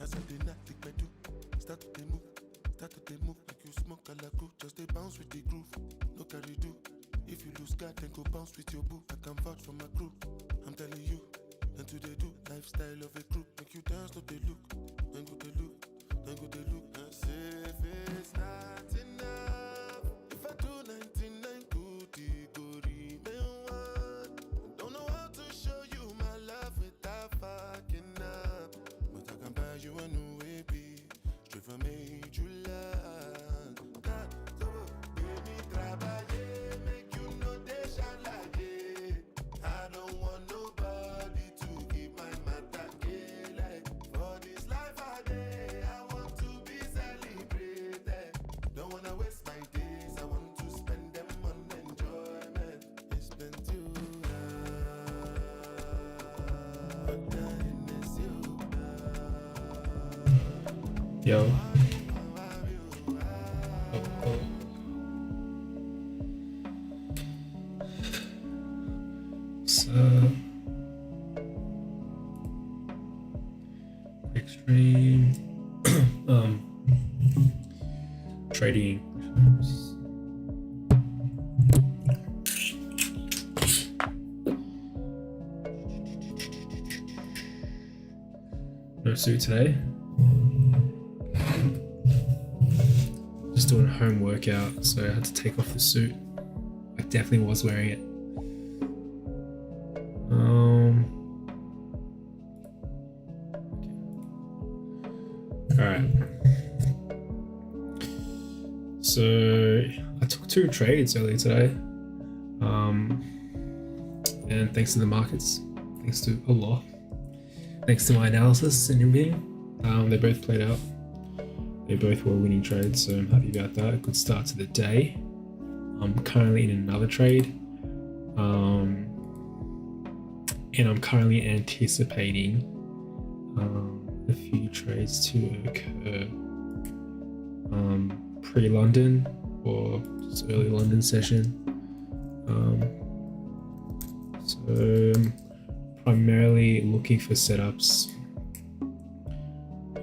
As I did not think I do, start to move like you smoke a la crew. Just they bounce with the groove, no carry do. If you lose God, then go bounce with your boo. I can vouch for my crew, I'm telling you. And to they do, lifestyle of a crew. Make you dance, no they look, then go they look, then go they look. And say if it's not enough, if I do 99 good, it go remain one. Don't know how to show you my love without fucking up. But I can buy you a new baby, straight from major land. God, so give me trabaye, make you know they shall like it. I don't want nobody to give my matter like. For this life I day, I want to be celebrated. Don't wanna waste my days, I want to spend them on enjoyment. It's been too long, but then it's you. Yo. So quick stream. Trading. No suit today. Just doing a home workout, so I had to take off the suit. I definitely was wearing it. Alright. So I took 2 trades earlier today. And thanks to the markets, thanks to Allah, thanks to my analysis and everything, they both played out. They both were winning trades, so I'm happy about that. A good start to the day. I'm currently in another trade. And I'm currently anticipating a few trades to occur pre-London or just early London session. So I'm primarily looking for setups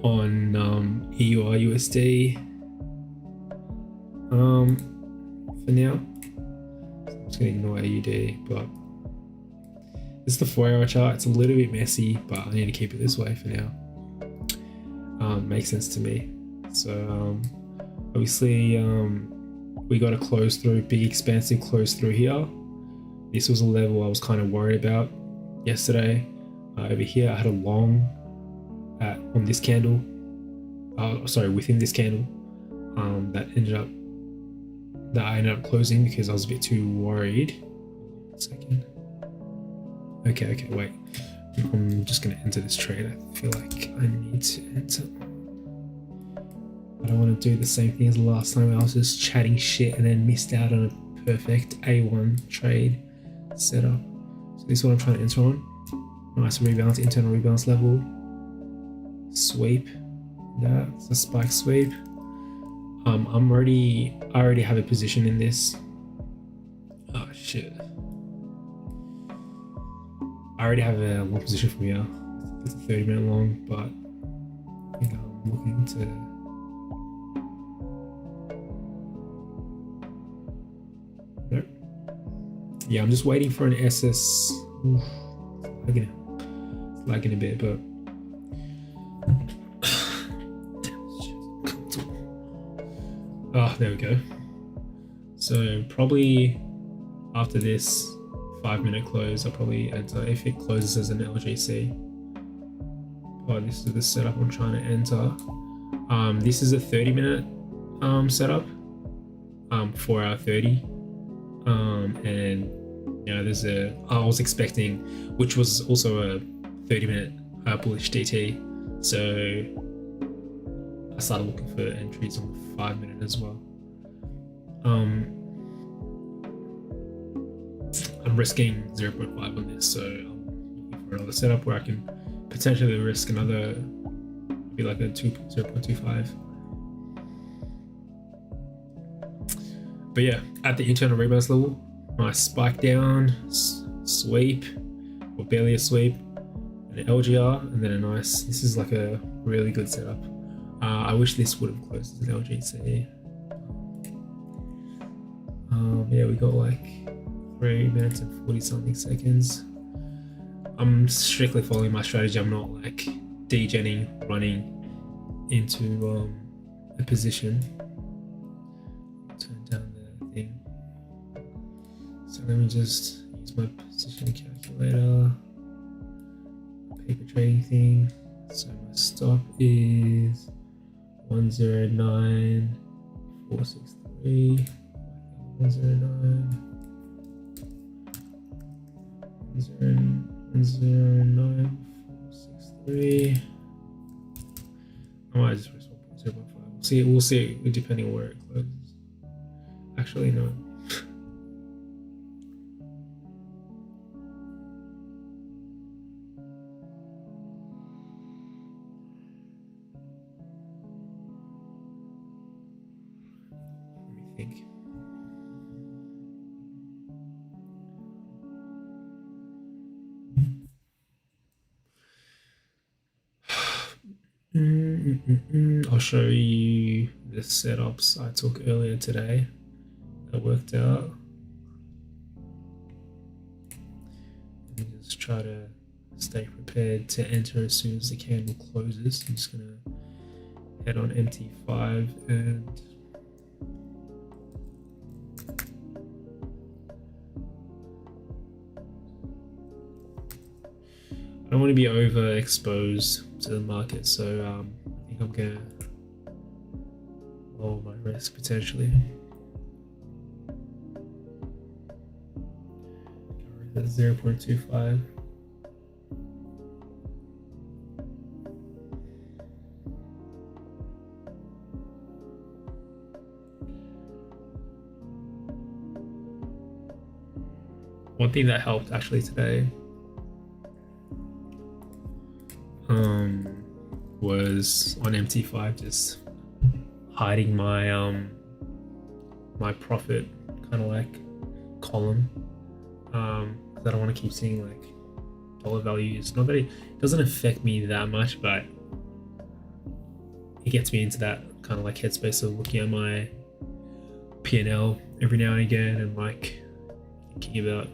on EURUSD for now. I'm just gonna ignore AUD, but it's the 4-hour chart. It's a little bit messy, but I need to keep it this way for now. Makes sense to me. So obviously we got a close through, big expansive close through here. This was a level I was kind of worried about yesterday. Over here I had a long on this candle, within this candle, that I ended up closing because I was a bit too worried. 1 second. Okay, wait. I'm just gonna enter this trade. I feel like I need to enter. I don't want to do the same thing as the last time. I was just chatting shit and then missed out on a perfect A1 trade setup. So this is what I'm trying to enter on. Nice rebalance, internal rebalance level. Sweep. That's a spike sweep. I already have a position in this. Oh shit. I already have a long position from here. It's a 30-minute long, but I think I'm looking to nope. Yeah, I'm just waiting for an SS. Oof. It's lagging a bit, but oh, there we go. So probably after this 5-minute close, I'll probably enter if it closes as an LGC. Oh, this is the setup I'm trying to enter. This is a 30-minute setup, 4-hour 30. And you know, I was expecting, which was also a 30-minute bullish DT. So I started looking for entries on the 5-minute as well. I'm risking 0.5 on this, so I'm looking for another setup where I can potentially risk another, be like a 0.25. But yeah, at the internal rebalance level, nice spike down, sweep, or barely a sweep, and an LGR, and then a nice. This is like a really good setup. I wish this would have closed as an LGC. Yeah, we got like 3 minutes and 40 something seconds. I'm strictly following my strategy. I'm not like degenning, running into a position. Turn down the thing. So let me just use my position calculator, paper trading thing. So my stop is 109,463. 109,463. I might just press 1.0.5. We'll see depending on where it closes. Actually, no. Let me think. I'll show you the setups I took earlier today that worked out. Let me just try to stay prepared to enter as soon as the candle closes. I'm just gonna head on MT5 and I don't want to be overexposed to the market, so I think I'm gonna lower my risk potentially. At 0.25. One thing that helped actually today was on MT5 just hiding my my profit kind of like column, because I don't want to keep seeing like dollar values. Not that it doesn't affect me that much, but it gets me into that kind of like headspace of looking at my P&L every now and again and like thinking about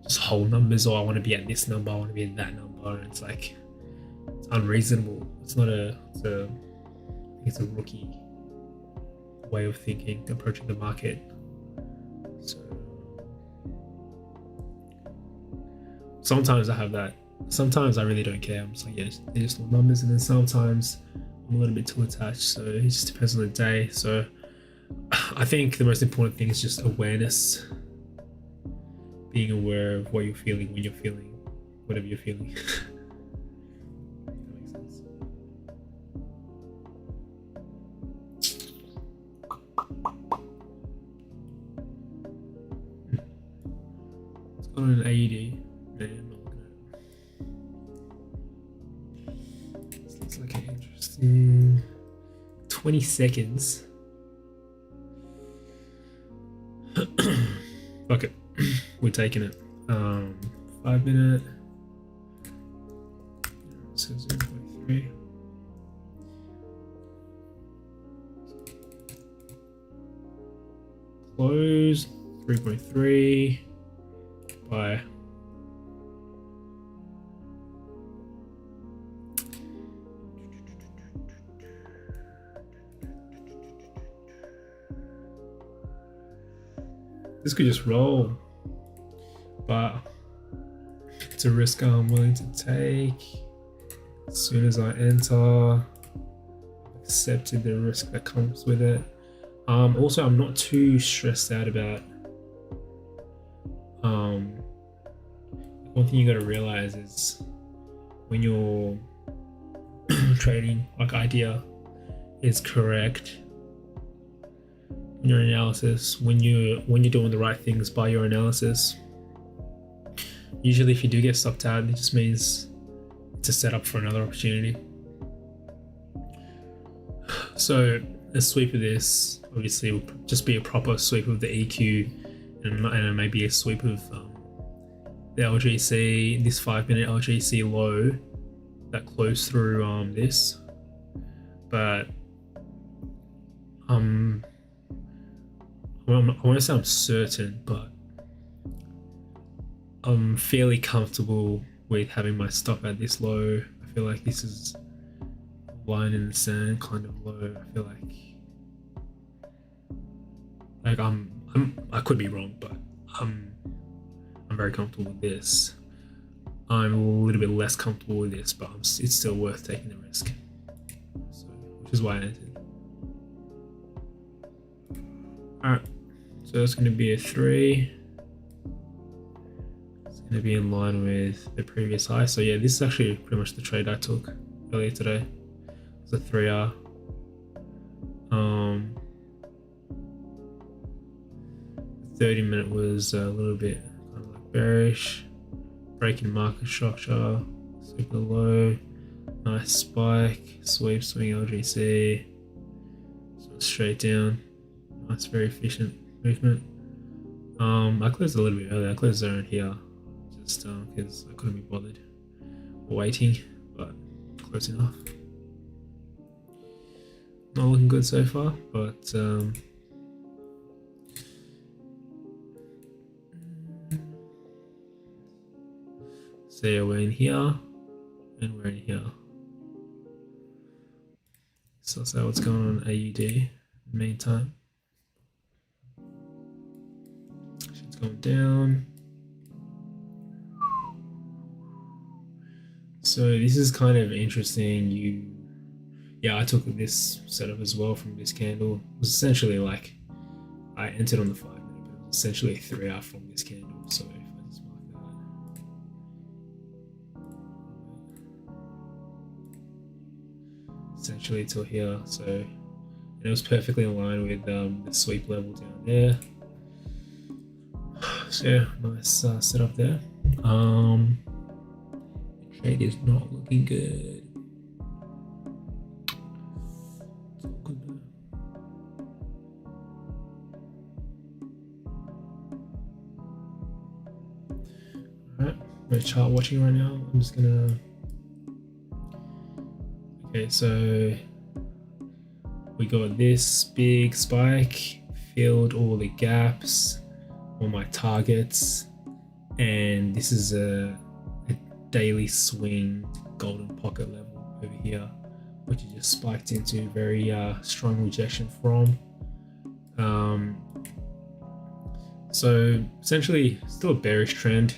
just whole numbers. Or I want to be at this number, I want to be at that number, and it's like it's unreasonable. It's not a it's a rookie way of thinking, approaching the market. So sometimes I have that. Sometimes I really don't care. I'm just like, yeah, they're just all numbers. And then sometimes I'm a little bit too attached. So it just depends on the day. So I think the most important thing is just awareness. Being aware of what you're feeling when you're feeling whatever you're feeling. That makes sense. It's got an AUD. Man, I'm not looking at it. This looks like an interesting 20 seconds. Okay. We're taking it. 5 minute. So 0.3. Close 3.3. Buy. This could just roll, but it's a risk I'm willing to take. As soon as I enter, I've accepted the risk that comes with it. Also, I'm not too stressed out about. One thing you got to realize is when you're trading, like idea is correct. Your analysis, when you're doing the right things by your analysis, usually if you do get stopped out, it just means it's a setup for another opportunity. So a sweep of this obviously will just be a proper sweep of the EQ, and maybe a sweep of the LGC, this 5-minute LGC low that closed through this, but I want to say I'm certain, but I'm fairly comfortable with having my stop at this low. I feel like this is a line in the sand kind of low. I feel like I could be wrong, but I'm very comfortable with this. I'm a little bit less comfortable with this, but it's still worth taking the risk. So, which is why I entered. Alright, so that's going to be a 3. It's going to be in line with the previous high. So yeah, this is actually pretty much the trade I took earlier today. It's a 3R. 30-minute was a little bit kind of like bearish. Breaking market structure, super low, nice spike, sweep, swing LGC, so straight down, nice, very efficient movement. I closed a little bit earlier. I closed around here, just because I couldn't be bothered waiting, but close enough. Not looking good so far, but so yeah, we're in here and we're in here. So let's see what's going on AUD in the meantime. Shit's going down. So this is kind of interesting. Yeah, I took this setup as well from this candle. It was essentially like I entered on the 5-minute, but it was essentially a 3R from this candle. So if I just mark that, essentially till here. So and it was perfectly in line with the sweep level down there. So yeah, nice setup there. The trade is not looking good. We're chart watching right now. I'm just gonna. Okay, so we got this big spike, filled all the gaps, all my targets, and this is a daily swing golden pocket level over here, which it just spiked into very strong rejection from. So essentially, still a bearish trend.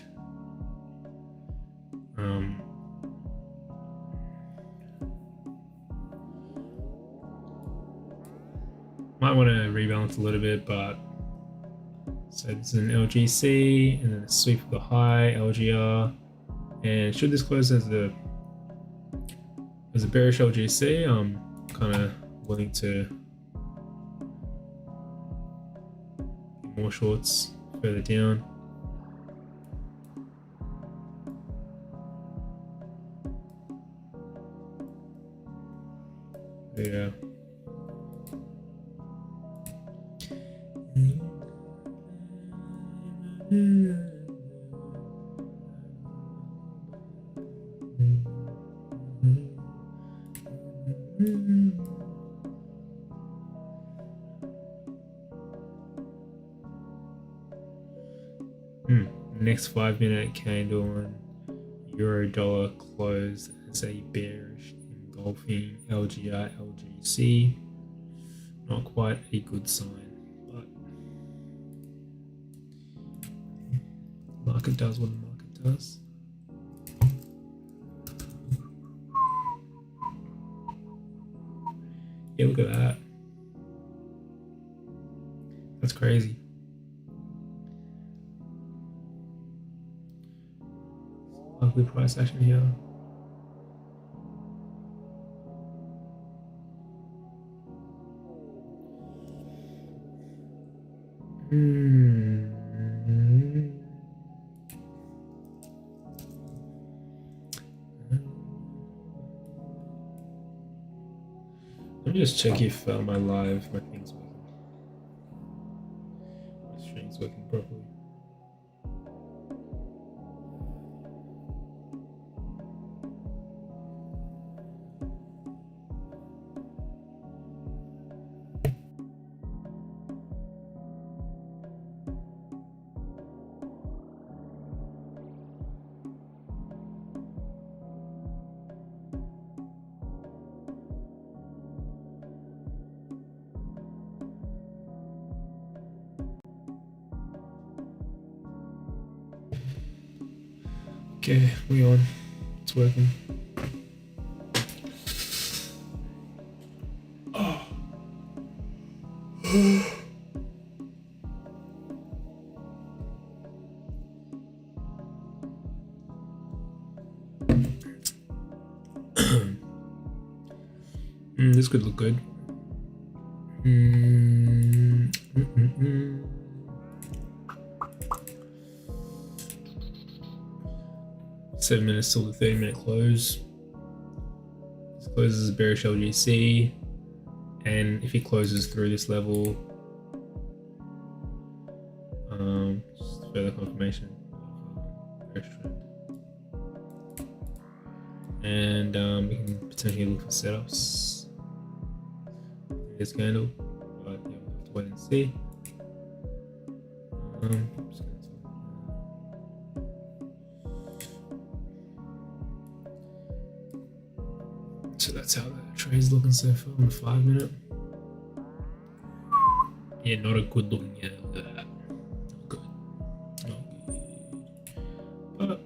Might want to rebalance a little bit, but so this is an LGC and then a sweep of the high LGR, and should this close as a bearish LGC, I'm kind of willing to get more shorts further down. Yeah. Next 5-minute candle on euro dollar closed as a bearish engulfing LGR LGC. Not quite a good sign, but the market does what the market does. Yeah, look at that. That's crazy. Ugly price action here. Let me just check if my thing's working. My stream's working properly. Okay, we on. It's working. Oh. This could look good. 7 minutes till the 30-minute close. This closes a bearish LGC, and if it closes through this level, just further confirmation of bearish trend. And we can potentially look for setups. This candle, but yeah, we'll have to wait and see. So that's how that trade's looking so far on the 5 minute. Yeah, not a good looking yet. Look at that. Not good. Not good.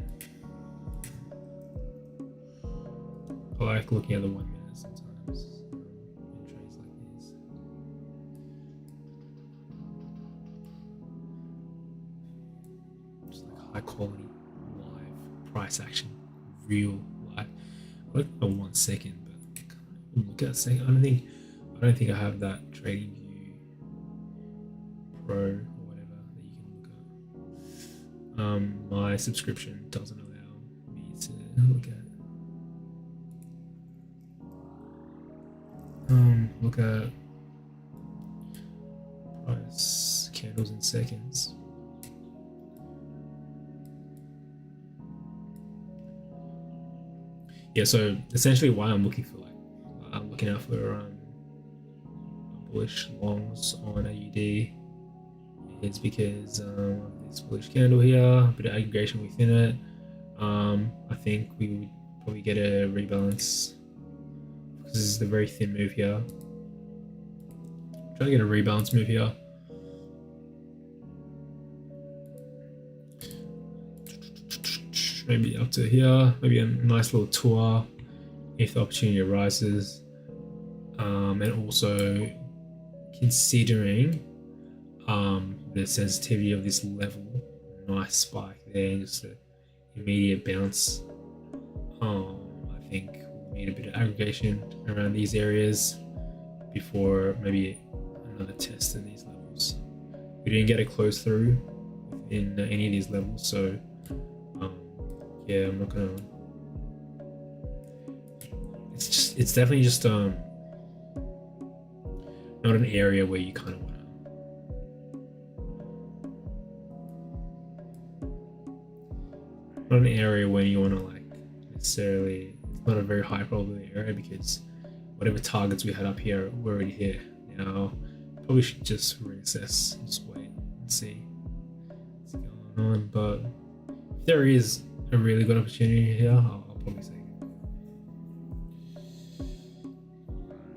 But I like looking at the 1 minute sometimes in trades like this. Just like high quality, live price action, real live. I like the 1 second, but look at a second. I don't think I have that trading view pro or whatever that you can look at. My subscription doesn't allow me to look at price candles in seconds. Yeah, so essentially why I'm looking for I'm looking out for bullish longs on AUD is because this bullish candle here, a bit of aggregation within it. I think we would probably get a rebalance because this is the very thin move here. Try to get a rebalance move here. Maybe up to here, maybe a nice little tour if the opportunity arises. And also considering the sensitivity of this level, nice spike there, just an immediate bounce. I think we'll need a bit of aggregation around these areas before maybe another test in these levels. We didn't get a close through in any of these levels, so yeah, I'm not gonna. It's definitely just not an area where you kind of want to. Not an area where you want to like necessarily. It's not a very high probability area because whatever targets we had up here we're already here. Now probably should just reassess, just wait and see what's going on. But if there is a really good opportunity here, I'll probably say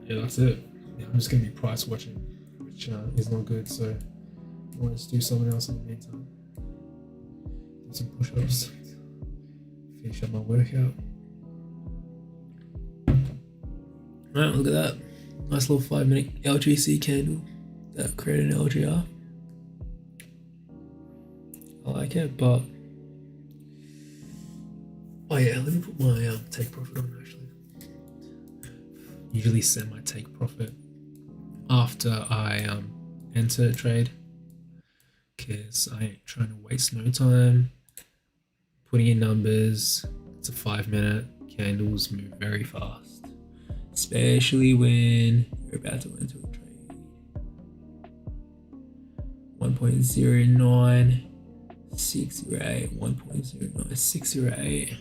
yeah, that's it. Yeah, I'm just gonna be price watching, which is not good. So I want to do something else in the meantime. Do some push-ups, finish up my workout. Alright, look at that. Nice little 5 minute LGC candle that created an LGR. I like it, but oh yeah, let me put my take profit on actually. Usually set my take profit after I enter a trade because I ain't trying to waste no time putting in numbers. It's a 5 minute. Candles move very fast, especially when you're about to enter a trade. 1.09 608, 1.09 608.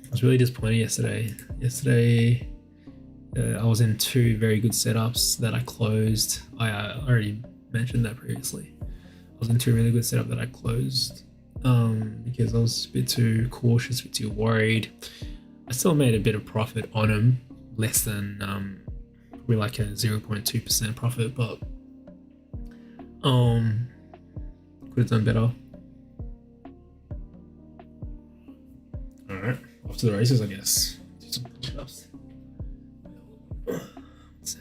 I was really disappointed yesterday. I was in 2 very good setups that I closed. I already mentioned that previously. I was in 2 really good setups that I closed because I was a bit too cautious, a bit too worried. I still made a bit of profit on them, less than probably like a 0.2% profit, but could have done better. All right, off to the races, I guess. Do some push-ups. One sec.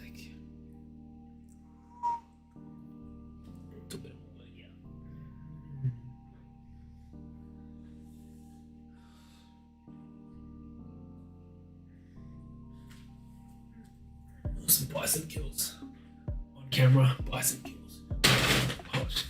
Some bicep kills on camera. Bicep kills. Oh, shit.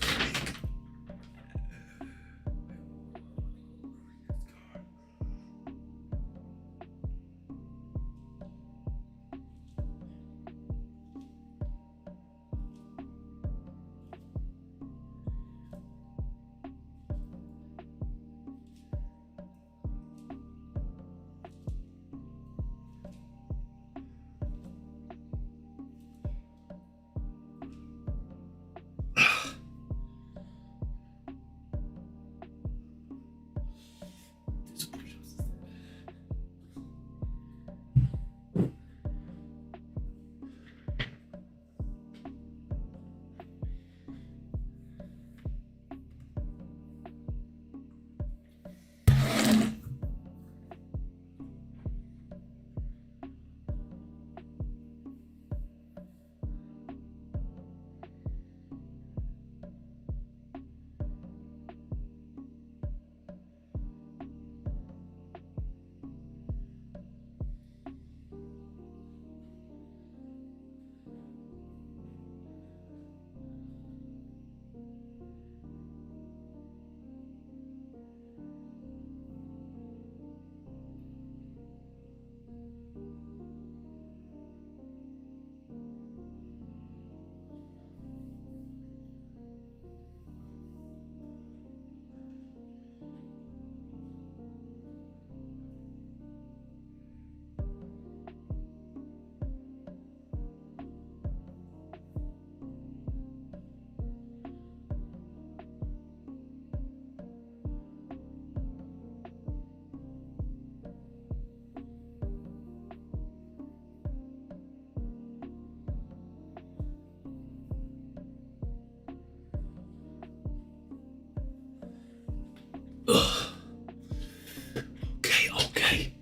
Okay.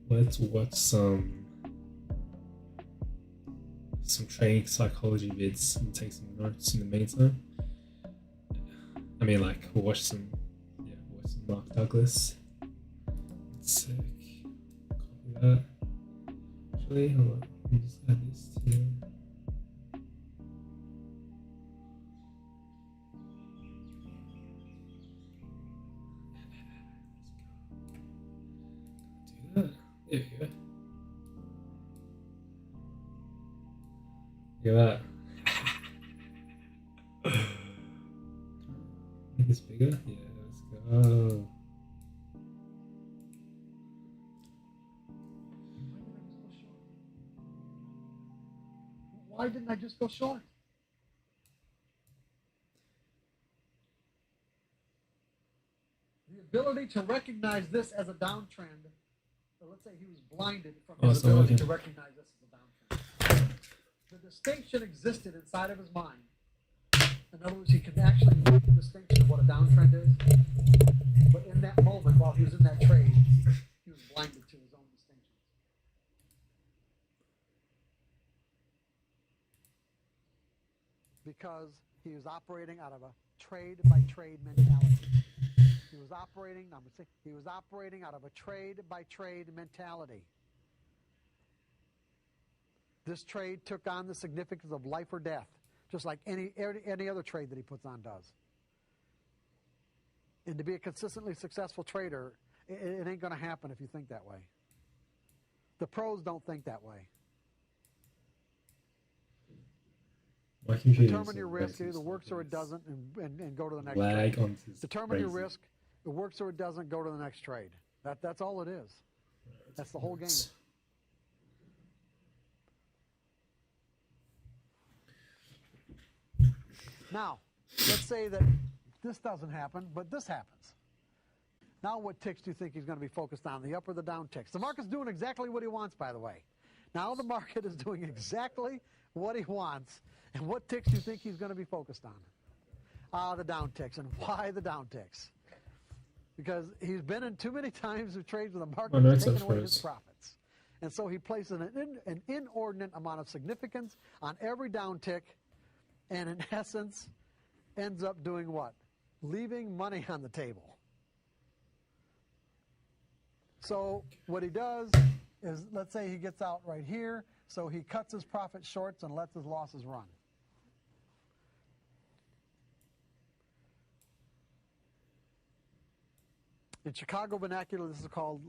Let's watch some. Some trading psychology vids and take some notes in the meantime. I mean, like, we'll watch some Mark Douglas. Let's copy that. Actually, hold on. Let me just add this to. Do that. There we go. Look at that. Make this bigger? Yeah, let's go. Why didn't I just go short? The ability to recognize this as a downtrend. So let's say he was blinded from his ability to recognize this as a downtrend. The distinction existed inside of his mind. In other words, he could actually make the distinction of what a downtrend is. But in that moment, while he was in that trade, he was blinded to his own distinctions. Because he was operating out of a trade-by-trade mentality. He was operating out of a trade-by-trade mentality. This trade took on the significance of life or death, just like any other trade that he puts on does. And to be a consistently successful trader, it ain't going to happen if you think that way. The pros don't think that way. Determine your risk. It either works or it doesn't, and go to the next trade. Determine your risk. It works or it doesn't, go to the next trade. That's all it is. That's the whole game. Now, let's say that This doesn't happen, but this happens. Now what ticks do you think he's going to be focused on, the up or the down ticks? The market's doing exactly what he wants, by the way. Now the market is doing exactly what he wants. And what ticks do you think he's going to be focused on? The down ticks. And why the down ticks? Because he's been in too many times of trades where the market has taken away his profits. And so he places an inordinate amount of significance on every down tick, and in essence ends up doing what? Leaving money on the table. So what he does is, let's say he gets out right here, so he cuts his profit shorts and lets his losses run. In Chicago vernacular, this is called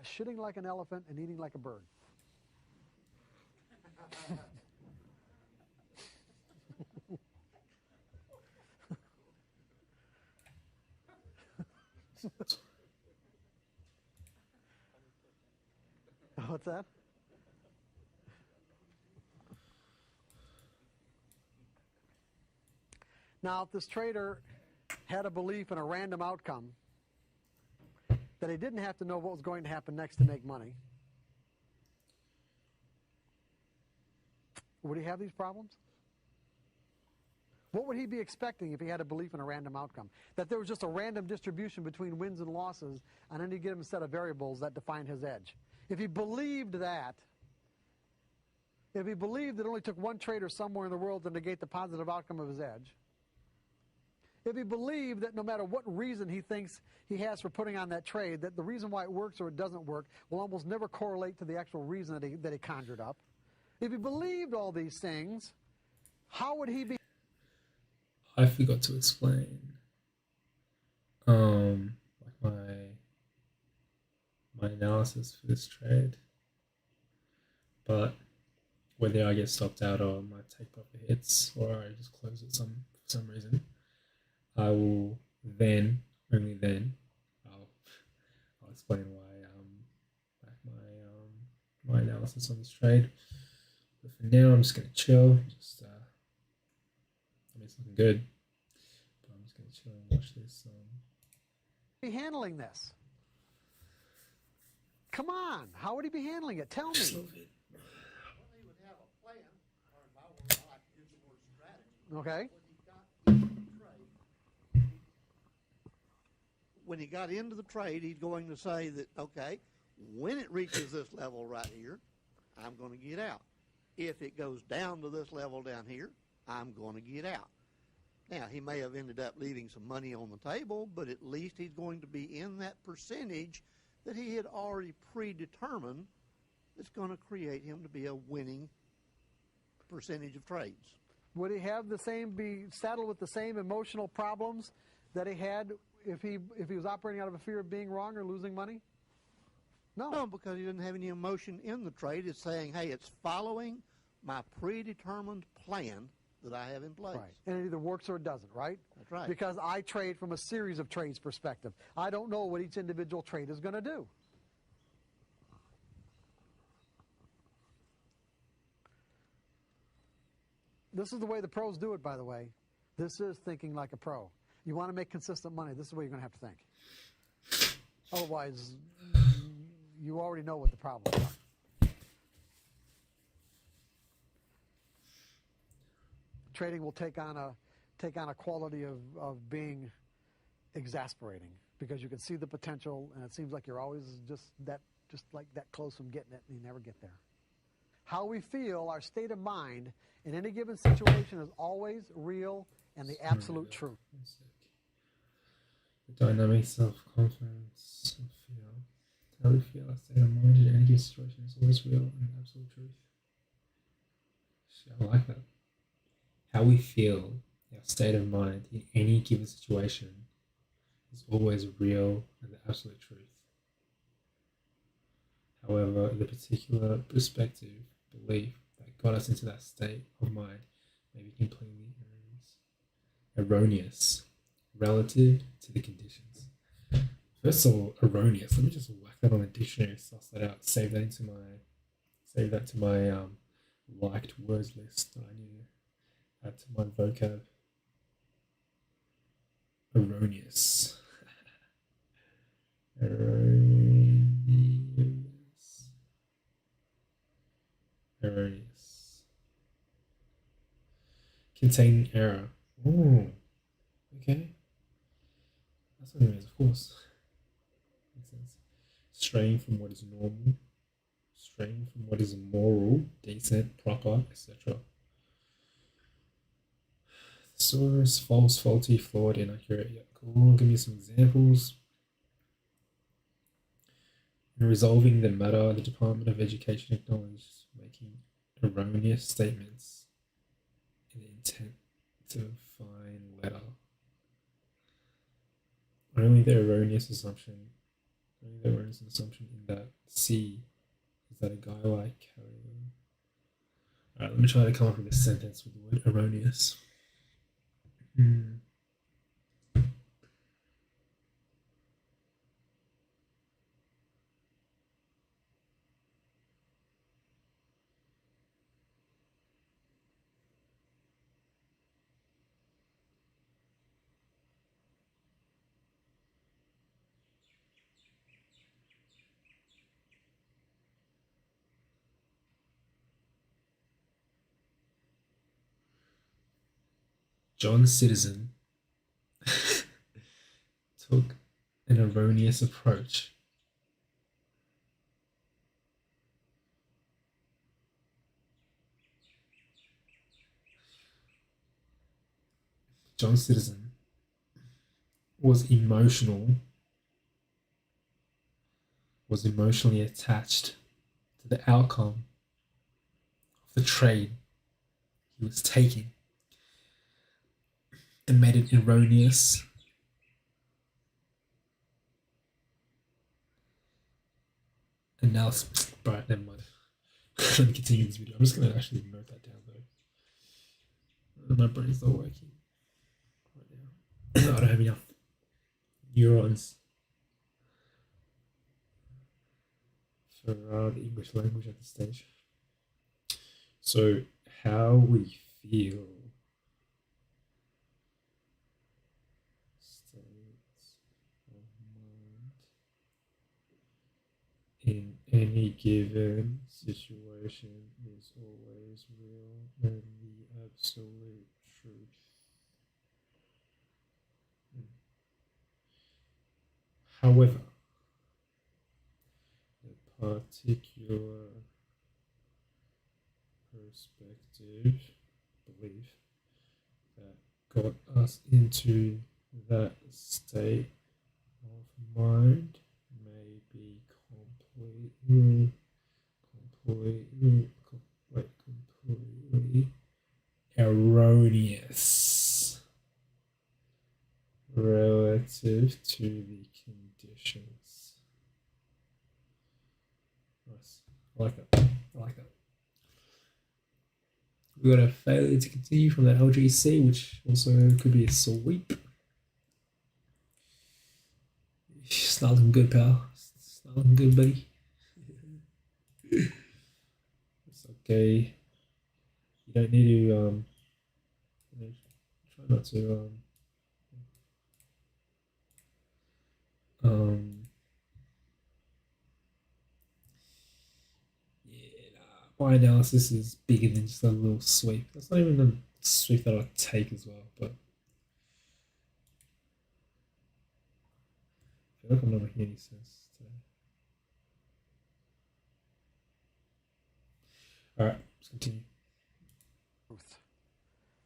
shitting like an elephant and eating like a bird. What's that? Now, if this trader had a belief in a random outcome, that he didn't have to know what was going to happen next to make money, would he have these problems? What would he be expecting if he had a belief in a random outcome? That there was just a random distribution between wins and losses on any given set of variables that defined his edge. If he believed that, if he believed that it only took one trader somewhere in the world to negate the positive outcome of his edge, if he believed that no matter what reason he thinks he has for putting on that trade, that the reason why it works or it doesn't work will almost never correlate to the actual reason that he conjured up. If he believed all these things, how would he be? I forgot to explain like my analysis for this trade, but whether I get stopped out or my take profit hits or I just close it for some reason, I will then, only then, I'll explain why my analysis on this trade. But for now, I'm just gonna chill. It's looking good, but I'm just gonna chill and watch this. Be handling this? Come on, how would he be handling it? Tell me. Well, he would have a plan, or if I were, I like to use the word strategy. Okay. When he got into the trade, he's going to say that, okay, when it reaches this level right here, I'm going to get out. If it goes down to this level down here, I'm going to get out. Now, he may have ended up leaving some money on the table, but at least he's going to be in that percentage that he had already predetermined that's going to create him to be a winning percentage of trades. Would he have be saddled with the same emotional problems that he had if he was operating out of a fear of being wrong or losing money? No, because he didn't have any emotion in the trade. It's saying, hey, it's following my predetermined plan that I have in place. Right. And it either works or it doesn't, right? That's right. Because I trade from a series of trades perspective. I don't know what each individual trade is going to do. This is the way the pros do it, by the way. This is thinking like a pro. You want to make consistent money, this is what you're going to have to think. Otherwise, you already know what the problems are. Trading will take on a quality of being exasperating because you can see the potential and it seems like you're always just like that close from getting it and you never get there. How we feel, our state of mind in any given situation is always real and the absolute truth. The dynamics of confidence and fear. How we feel, our state of mind in any given situation is always real and the absolute truth. I like that. How we feel, our state of mind in any given situation is always real and the absolute truth. However, the particular perspective, belief that got us into that state of mind may be completely erroneous relative to the conditions. First of all, erroneous. Let me just whack that on the dictionary, suss that out, save that to my liked words list that I need to add to my vocab. Erroneous. Erroneous. Erroneous. Containing error. Oh, okay. That's what it means, of course. Makes sense. Straying from what is normal. Straying from what is moral, decent, proper, etc. Source, false, faulty, flawed, inaccurate. Yeah, cool. Give me some examples. In resolving the matter, the Department of Education acknowledged making erroneous statements in the intent to fine letter. Only the erroneous assumption in that C is that a guy like Harry. Alright, let me try to come up with a sentence with the word erroneous. John Citizen took an erroneous approach. John Citizen was emotionally attached to the outcome of the trade he was taking and made it erroneous. And now, right, never mind. Let me continue this video. I'm just going to actually note that down though. My brain's not working right now. I don't have enough neurons for the English language at this stage. So, how we feel. States of mind in any given situation is always real and the absolute truth. However, a particular perspective, belief, that got us into that state of mind may be completely erroneous relative to the conditions. Nice. I like that. We got a failure to continue from the LGC, which also could be a sweep. It's not looking good, pal. It's not looking good, buddy. It's okay. You don't need to try not to my analysis is bigger than just a little sweep. That's not even a sweep that I take as well, but I feel like I'm not making any sense today. All right, let's continue.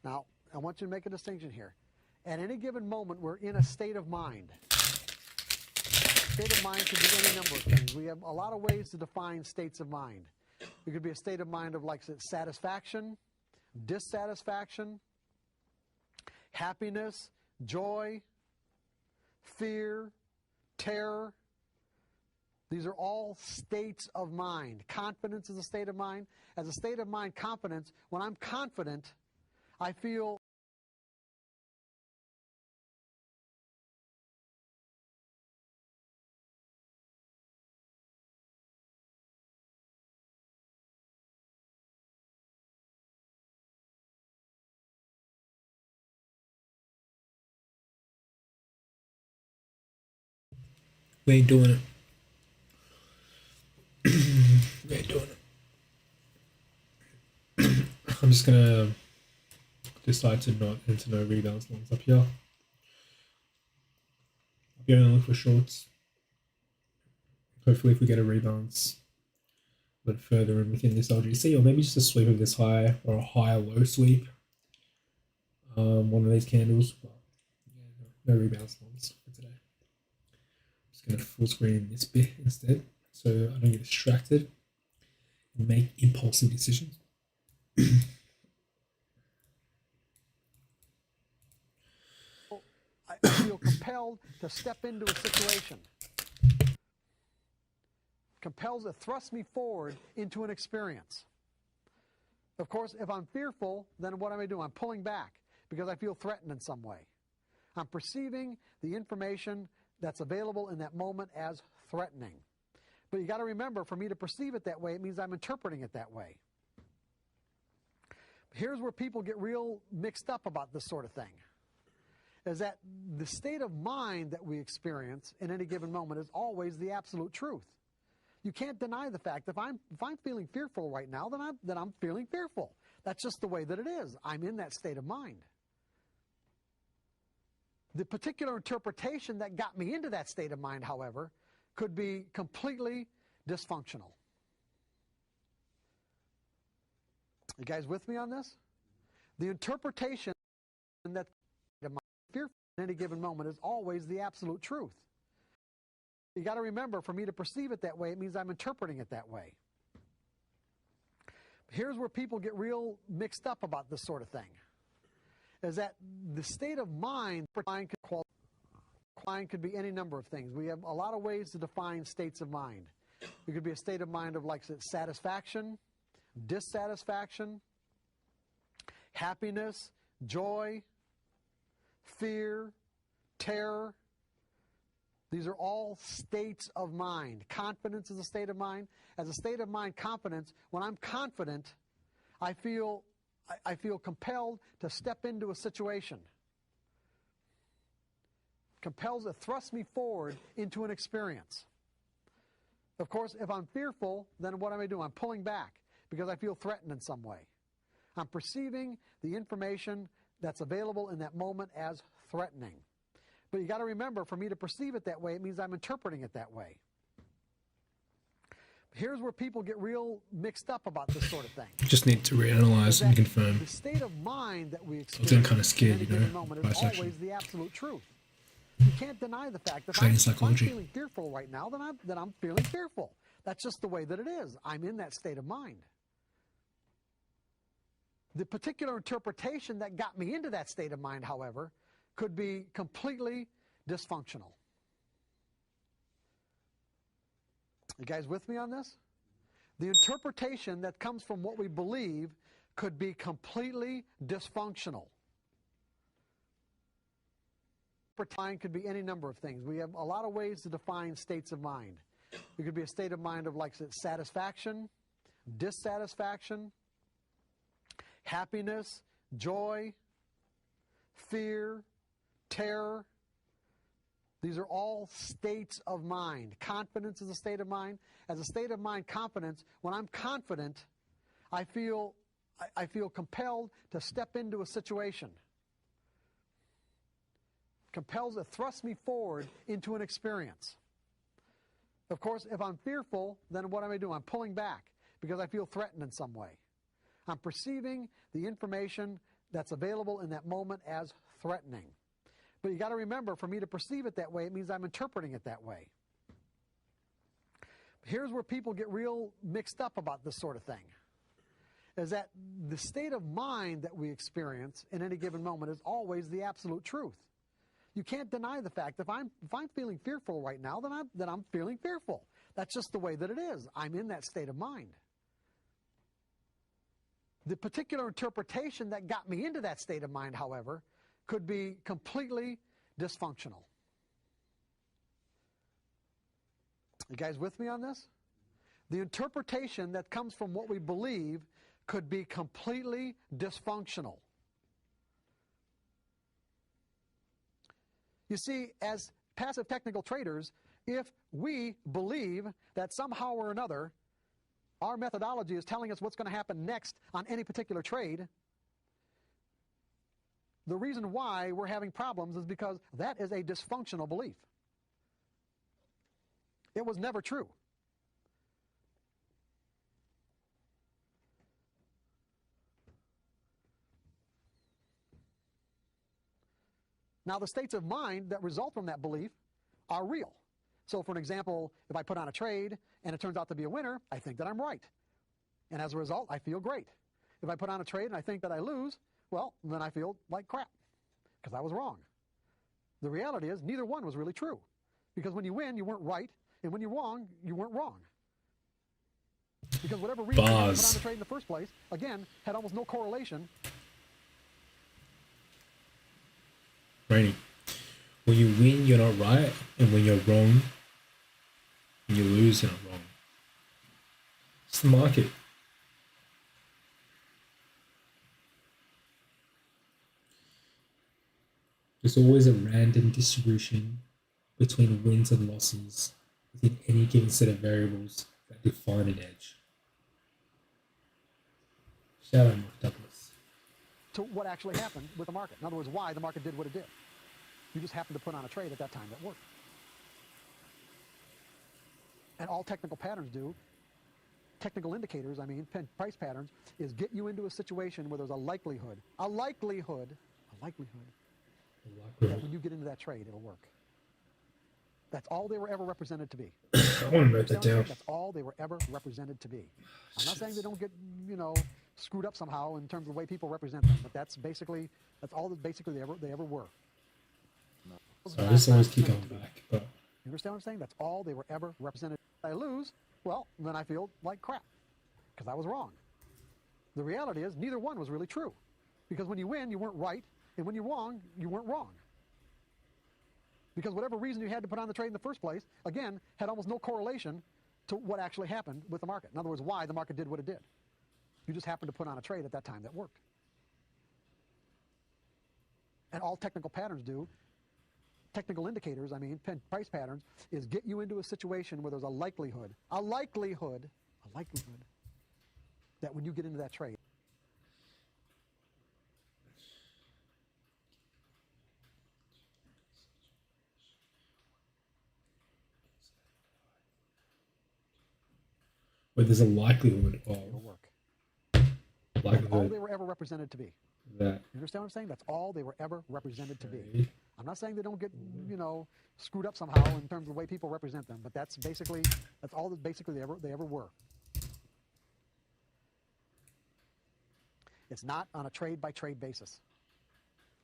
Now, I want you to make a distinction here. At any given moment, we're in a state of mind. State of mind can be any number of things. We have a lot of ways to define states of mind. It could be a state of mind of, like, satisfaction, dissatisfaction, happiness, joy, fear, terror. These are all states of mind. Confidence is a state of mind. As a state of mind, confidence, when I'm confident, I feel We ain't doing it. We ain't doing it. I'm just gonna decide to not enter no rebalance longs up here. I'm going to look for shorts. Hopefully if we get a rebalance a bit further in within this LGC, or maybe just a sweep of this high or a higher low sweep. One of these candles. But yeah, no rebalance longs for today. I'm just going to full screen this bit instead so I don't get distracted and make impulsive decisions. I feel compelled to step into a situation. Compels to thrust me forward into an experience. Of course, if I'm fearful, then what am I doing? I'm pulling back because I feel threatened in some way. I'm perceiving the information that's available in that moment as threatening. But you got to remember, for me to perceive it that way, it means I'm interpreting it that way. Here's where people get real mixed up about this sort of thing. Is that the state of mind that we experience in any given moment is always the absolute truth. You can't deny the fact if I'm feeling fearful right now, then I'm feeling fearful. That's just the way that it is. I'm in that state of mind. The particular interpretation that got me into that state of mind, however, could be completely dysfunctional. You guys with me on this? The interpretation that fearful in any given moment is always the absolute truth. You got to remember, for me to perceive it that way, it means I'm interpreting it that way. Here's where people get real mixed up about this sort of thing. Is that the state of mind could be any number of things. We have a lot of ways to define states of mind. It could be a state of mind of, like, satisfaction, dissatisfaction, happiness, joy, fear, terror. These are all states of mind. Confidence is a state of mind. As a state of mind, confidence, when I'm confident, I feel compelled to step into a situation. Compels to thrust me forward into an experience. Of course, if I'm fearful, then what am I doing? I'm pulling back because I feel threatened in some way. I'm perceiving the information that's available in that moment as threatening. But you got to remember, for me to perceive it that way, it means I'm interpreting it that way. Here's where people get real mixed up about this sort of thing. Just need to reanalyze and confirm. The state of mind that we experience I was getting kind of scared, in any moment is always the absolute truth. You can't deny the fact that if I'm feeling fearful right now, then I'm feeling fearful. That's just the way that it is. I'm in that state of mind. The particular interpretation that got me into that state of mind, however, could be completely dysfunctional. You guys with me on this? The interpretation that comes from what we believe could be completely dysfunctional. Mind could be any number of things. We have a lot of ways to define states of mind. It could be a state of mind of, like, satisfaction, dissatisfaction, happiness, joy, fear, terror. These are all states of mind. Confidence is a state of mind. As a state of mind, confidence, when I'm confident, I feel compelled to step into a situation. Compels to thrust me forward into an experience. Of course, if I'm fearful, then what am I doing? I'm pulling back because I feel threatened in some way. I'm perceiving the information that's available in that moment as threatening. But you got to remember, for me to perceive it that way, it means I'm interpreting it that way. Here's where people get real mixed up about this sort of thing. Is that the state of mind that we experience in any given moment is always the absolute truth. You can't deny the fact if I'm feeling fearful right now, then I'm feeling fearful. That's just the way that it is. I'm in that state of mind. The particular interpretation that got me into that state of mind, however, could be completely dysfunctional. You guys with me on this? The interpretation that comes from what we believe could be completely dysfunctional. You see, as passive technical traders, if we believe that somehow or another our methodology is telling us what's going to happen next on any particular trade, the reason why we're having problems is because that is a dysfunctional belief. It was never true. Now, the states of mind that result from that belief are real. So, for an example, if I put on a trade and it turns out to be a winner, I think that I'm right. And as a result, I feel great. If I put on a trade and I think that I lose, well, then I feel like crap because I was wrong. The reality is neither one was really true, because when you win, you weren't right, and when you're wrong, you weren't wrong. Because whatever reason you put on the trade in the first place, again, had almost no correlation. Rainy. When you win, you're not right, and when you're wrong, when you lose, you're not wrong. It's the market. There's always a random distribution between wins and losses within any given set of variables that define an edge. Shout out Mark Douglas. To what actually happened with the market. In other words, why the market did what it did. You just happened to put on a trade at that time that worked. And all technical patterns do, technical indicators, price patterns, is get you into a situation where there's a likelihood that when you get into that trade, it'll work. That's all they were ever represented to be. I want to note that down. That's all they were ever represented to be. I'm not saying they don't get, screwed up somehow in terms of the way people represent them, but that's all that basically they ever were. So I just always keep going back. But you understand what I'm saying? That's all they were ever represented. If I lose, well, then I feel like crap because I was wrong. The reality is neither one was really true, because when you win, you weren't right, and when you're wrong, you weren't wrong. Because whatever reason you had to put on the trade in the first place, again, had almost no correlation to what actually happened with the market. In other words, why the market did what it did. You just happened to put on a trade at that time that worked. And all technical patterns do, technical indicators, price patterns, is get you into a situation where there's a likelihood that when you get into that trade, where there's a likelihood it'll work. Likelihood That's all they were ever represented to be. That. You understand what I'm saying? That's all they were ever represented to be. I'm not saying they don't get, screwed up somehow in terms of the way people represent them, but that's all that basically they ever were. It's not on a trade-by-trade basis.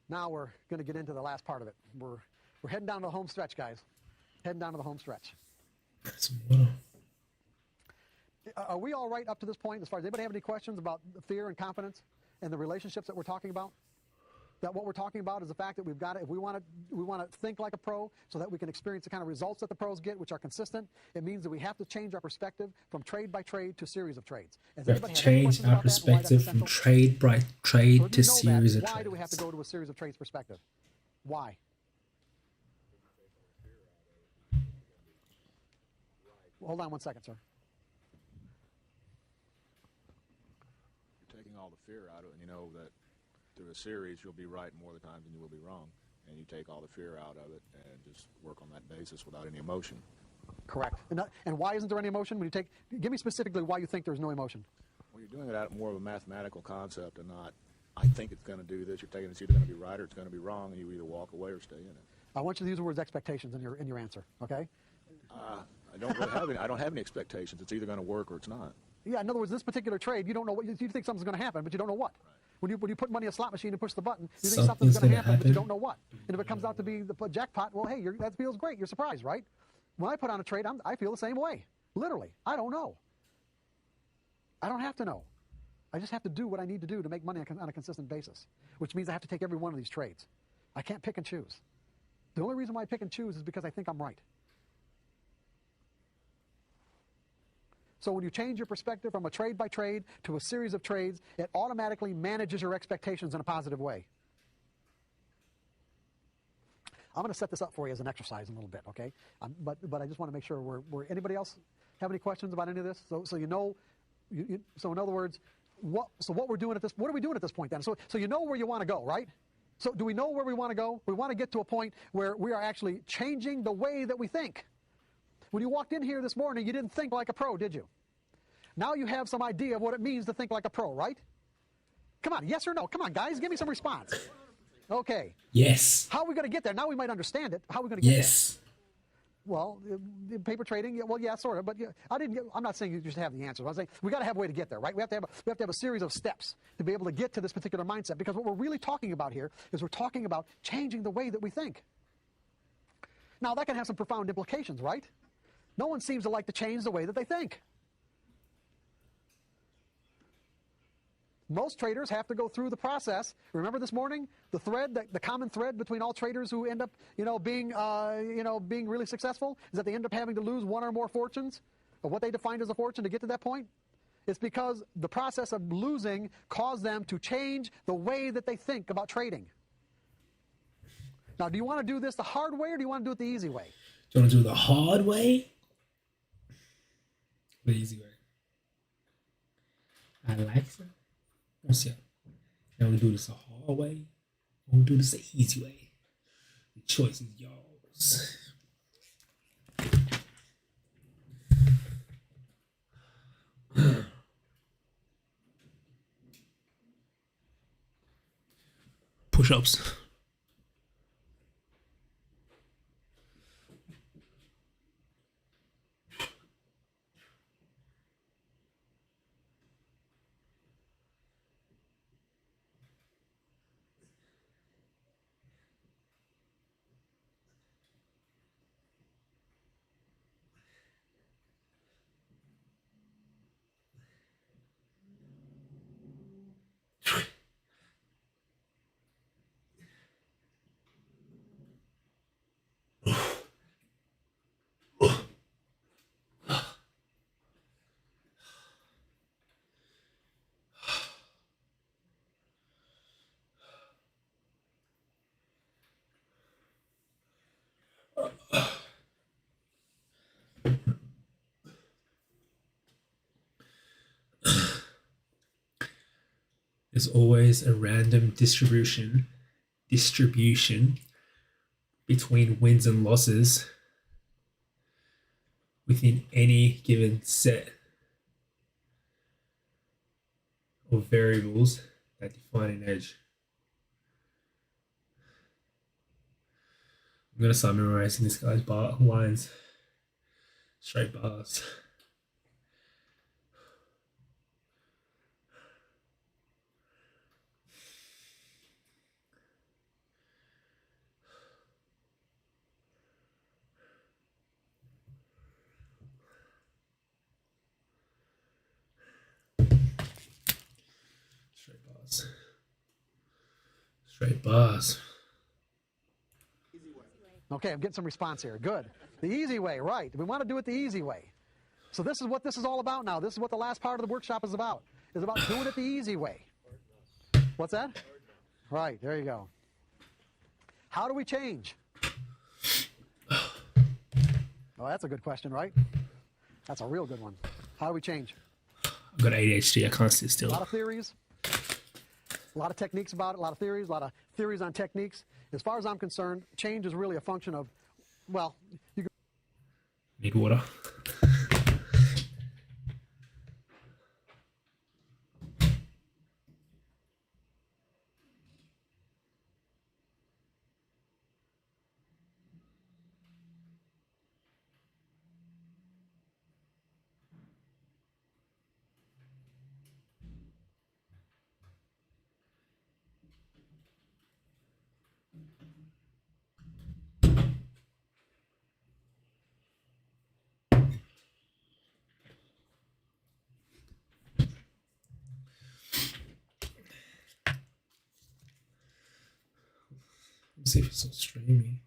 Now we're going to get into the last part of it. We're heading down to the home stretch, guys. Heading down to the home stretch. Are we all right up to this point? As far as anybody have any questions about fear and confidence and the relationships that we're talking about? That what we're talking about is the fact that we've got to, if we want to think like a pro so that we can experience the kind of results that the pros get, which are consistent. It means that we have to change our perspective from trade by trade to series of trades. We have to change our perspective from trade by trade to series of trades. Why do we have to go to a series of trades perspective? Why? Hold on one second, sir. You're taking all the fear out of it, and you know that through a series you'll be right more of the times than you will be wrong, and you take all the fear out of it and just work on that basis without any emotion. Correct. And why isn't there any emotion? When you give me specifically why you think there's no emotion. Well, you're doing it out of more of a mathematical concept and not, I think it's going to do this. You're taking it's either going to be right or it's going to be wrong, and you either walk away or stay in it. I want you to use the words expectations in your answer, okay? I don't really have any. I don't have any expectations. It's either going to work or it's not. Yeah. In other words, this particular trade, you don't know what you think something's going to happen, but you don't know what. Right. When you put money in a slot machine and push the button, you think something's going to happen, but you don't know what. And if it comes out to be the jackpot, well, hey, that feels great. You're surprised, right? When I put on a trade, I feel the same way. Literally, I don't know. I don't have to know. I just have to do what I need to do to make money on a consistent basis, which means I have to take every one of these trades. I can't pick and choose. The only reason why I pick and choose is because I think I'm right. So when you change your perspective from a trade by trade to a series of trades, it automatically manages your expectations in a positive way. I'm going to set this up for you as an exercise in a little bit, okay? But I just want to make sure we're anybody else have any questions about any of this? So you know, so in other words, what are we doing at this point then? So you know where you want to go, right? So do we know where we want to go? We want to get to a point where we are actually changing the way that we think. When you walked in here this morning, you didn't think like a pro, did you? Now you have some idea of what it means to think like a pro, right? Come on, yes or no? Come on, guys, give me some response. Okay. Yes. How are we going to get there? Now we might understand it. How are we going to get Yes. there? Well, paper trading, well, yeah, sort of. But I'm not saying you just have the answers. I'm saying we got to have a way to get there, right? We have to have a series of steps to be able to get to this particular mindset. Because what we're really talking about here is we're talking about changing the way that we think. Now, that can have some profound implications, right? No one seems to like to change the way that they think. Most traders have to go through the process. Remember this morning, the common thread between all traders who end up, being really successful is that they end up having to lose one or more fortunes, or what they defined as a fortune, to get to that point. It's because the process of losing caused them to change the way that they think about trading. Now, do you want to do this the hard way, or do you want to do it the easy way? Do you want to do it the hard way? The easy way. I like it. Let's see. Now we do this the hard way. We'll do this the easy way. The choice is yours. Push-ups. There's always a random distribution between wins and losses within any given set of variables that define an edge. I'm going to start memorizing this guy's lines. Straight bars. Straight bars. Straight bars. Okay, I'm getting some response here. Good. The easy way, right. We want to do it the easy way. So this is what this is all about now. This is what the last part of the workshop is about. It's about doing it the easy way. What's that? Right, there you go. How do we change? Oh, that's a good question, right? That's a real good one. How do we change? I've got ADHD. I can't sit still. A lot of theories. A lot of techniques about it. A lot of theories. A lot of theories on techniques. As far as I'm concerned, change is really a function of, well, you can... Need water. Let's see if it's still streaming.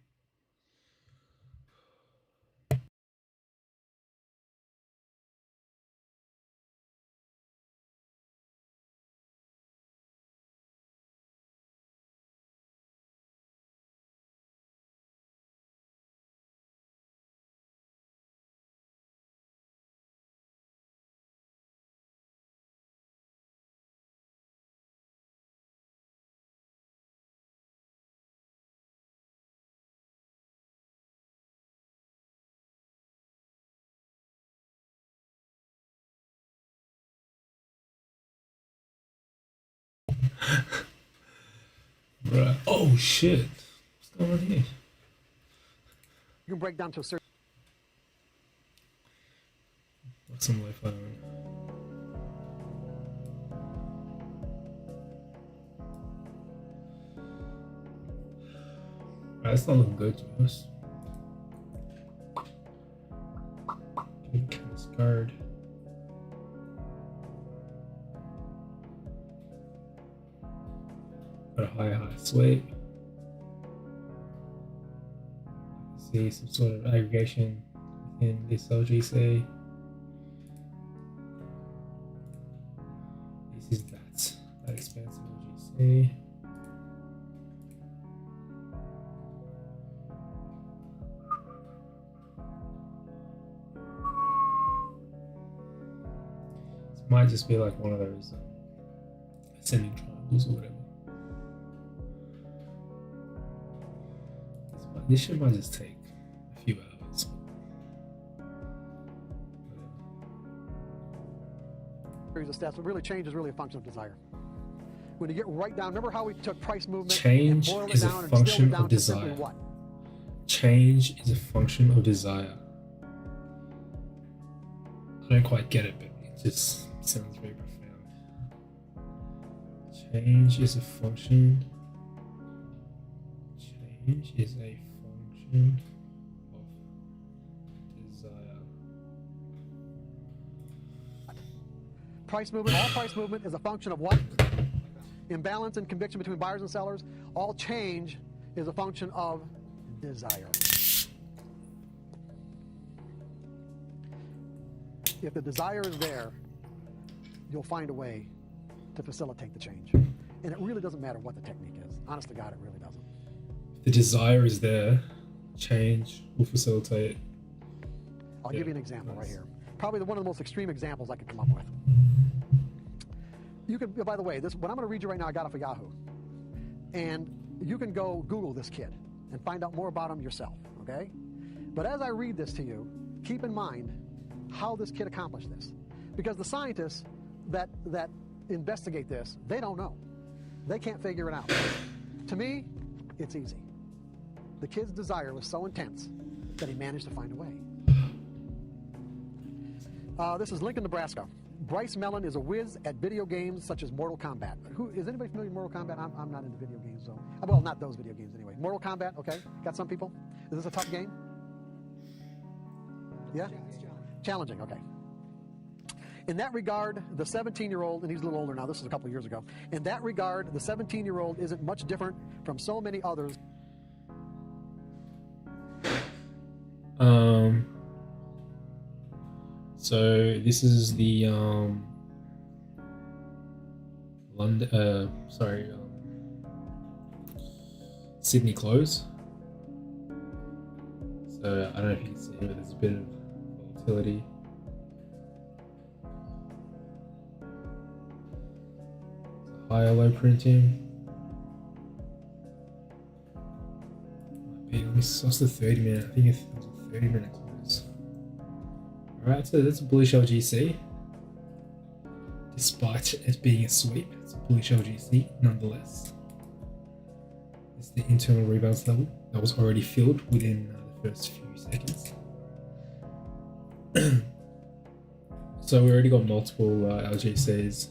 Right. Oh shit. What's going on here? You can break down to a certain. Like some Wi-Fi. Right, that's not looking good to us. This card. Got a high sweep. See some sort of aggregation within this LGC. This is that expansive LGC. It might just be like one of those ascending triangles or whatever. This shit might just take a few hours. Series of stats. What really change is really a function of desire. When you get right down, remember how we took price movement Change and boiled it is a down and function distilled it down of to simply desire. what? Change is a function of desire. I don't quite get it, but it just sounds very profound. Change is a function. Change is a function of desire. Price movement, all price movement is a function of what? Imbalance and conviction between buyers and sellers. All change is a function of desire. If the desire is there, you'll find a way to facilitate the change. And it really doesn't matter what the technique is. Honest to God, it really doesn't. The desire is there, change will facilitate it. I'll give you an example right here. Probably one of the most extreme examples I could come up with. You can, by the way, this what I'm going to read you right now, I got off of Yahoo. And you can go Google this kid and find out more about him yourself, okay? But as I read this to you, keep in mind how this kid accomplished this. Because the scientists that investigate this, they don't know. They can't figure it out. To me, it's easy. The kid's desire was so intense that he managed to find a way. This is Lincoln, Nebraska. Bryce Mellon is a whiz at video games such as Mortal Kombat. Is anybody familiar with Mortal Kombat? I'm not into video games, so well, not those video games anyway. Mortal Kombat, okay? Got some people. Is this a tough game? Yeah? Challenging, okay. In that regard, the 17-year-old, and he's a little older now, this is a couple years ago. In that regard, the 17-year-old isn't much different from so many others. So this is the Sydney close. So I don't know if you can see, but there's a bit of volatility. It's a higher low printing. Let me sauce the 30-minute. I think it was a 30-minute close. Alright, so that's a bullish LGC. Despite it being a sweep, it's a bullish LGC nonetheless. It's the internal rebalance level that was already filled within the first few seconds. So we already got multiple LGCs.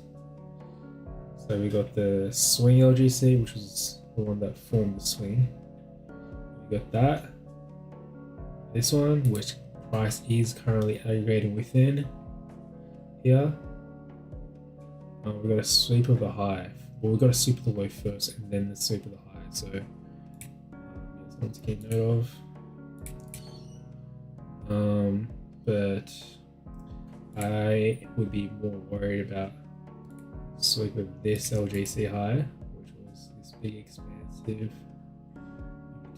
So we got the swing LGC, which was the one that formed the swing. We got that. This one, which price is currently aggregating within here. We've got a sweep of the high. Well, we've got a sweep of the low first and then the sweep of the high. So that's something to keep note of. But I would be more worried about sweep of this LGC high, which was this big expansive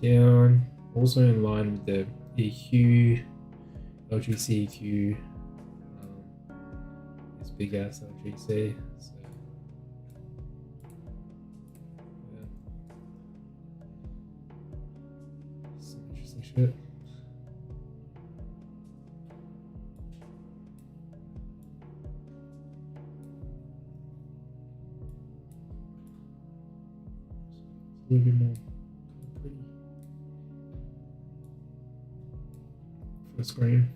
down, also in line with the EQ, LGC EQ, this big ass LGC. So, yeah. Some interesting shit. little bit more pretty for the screen.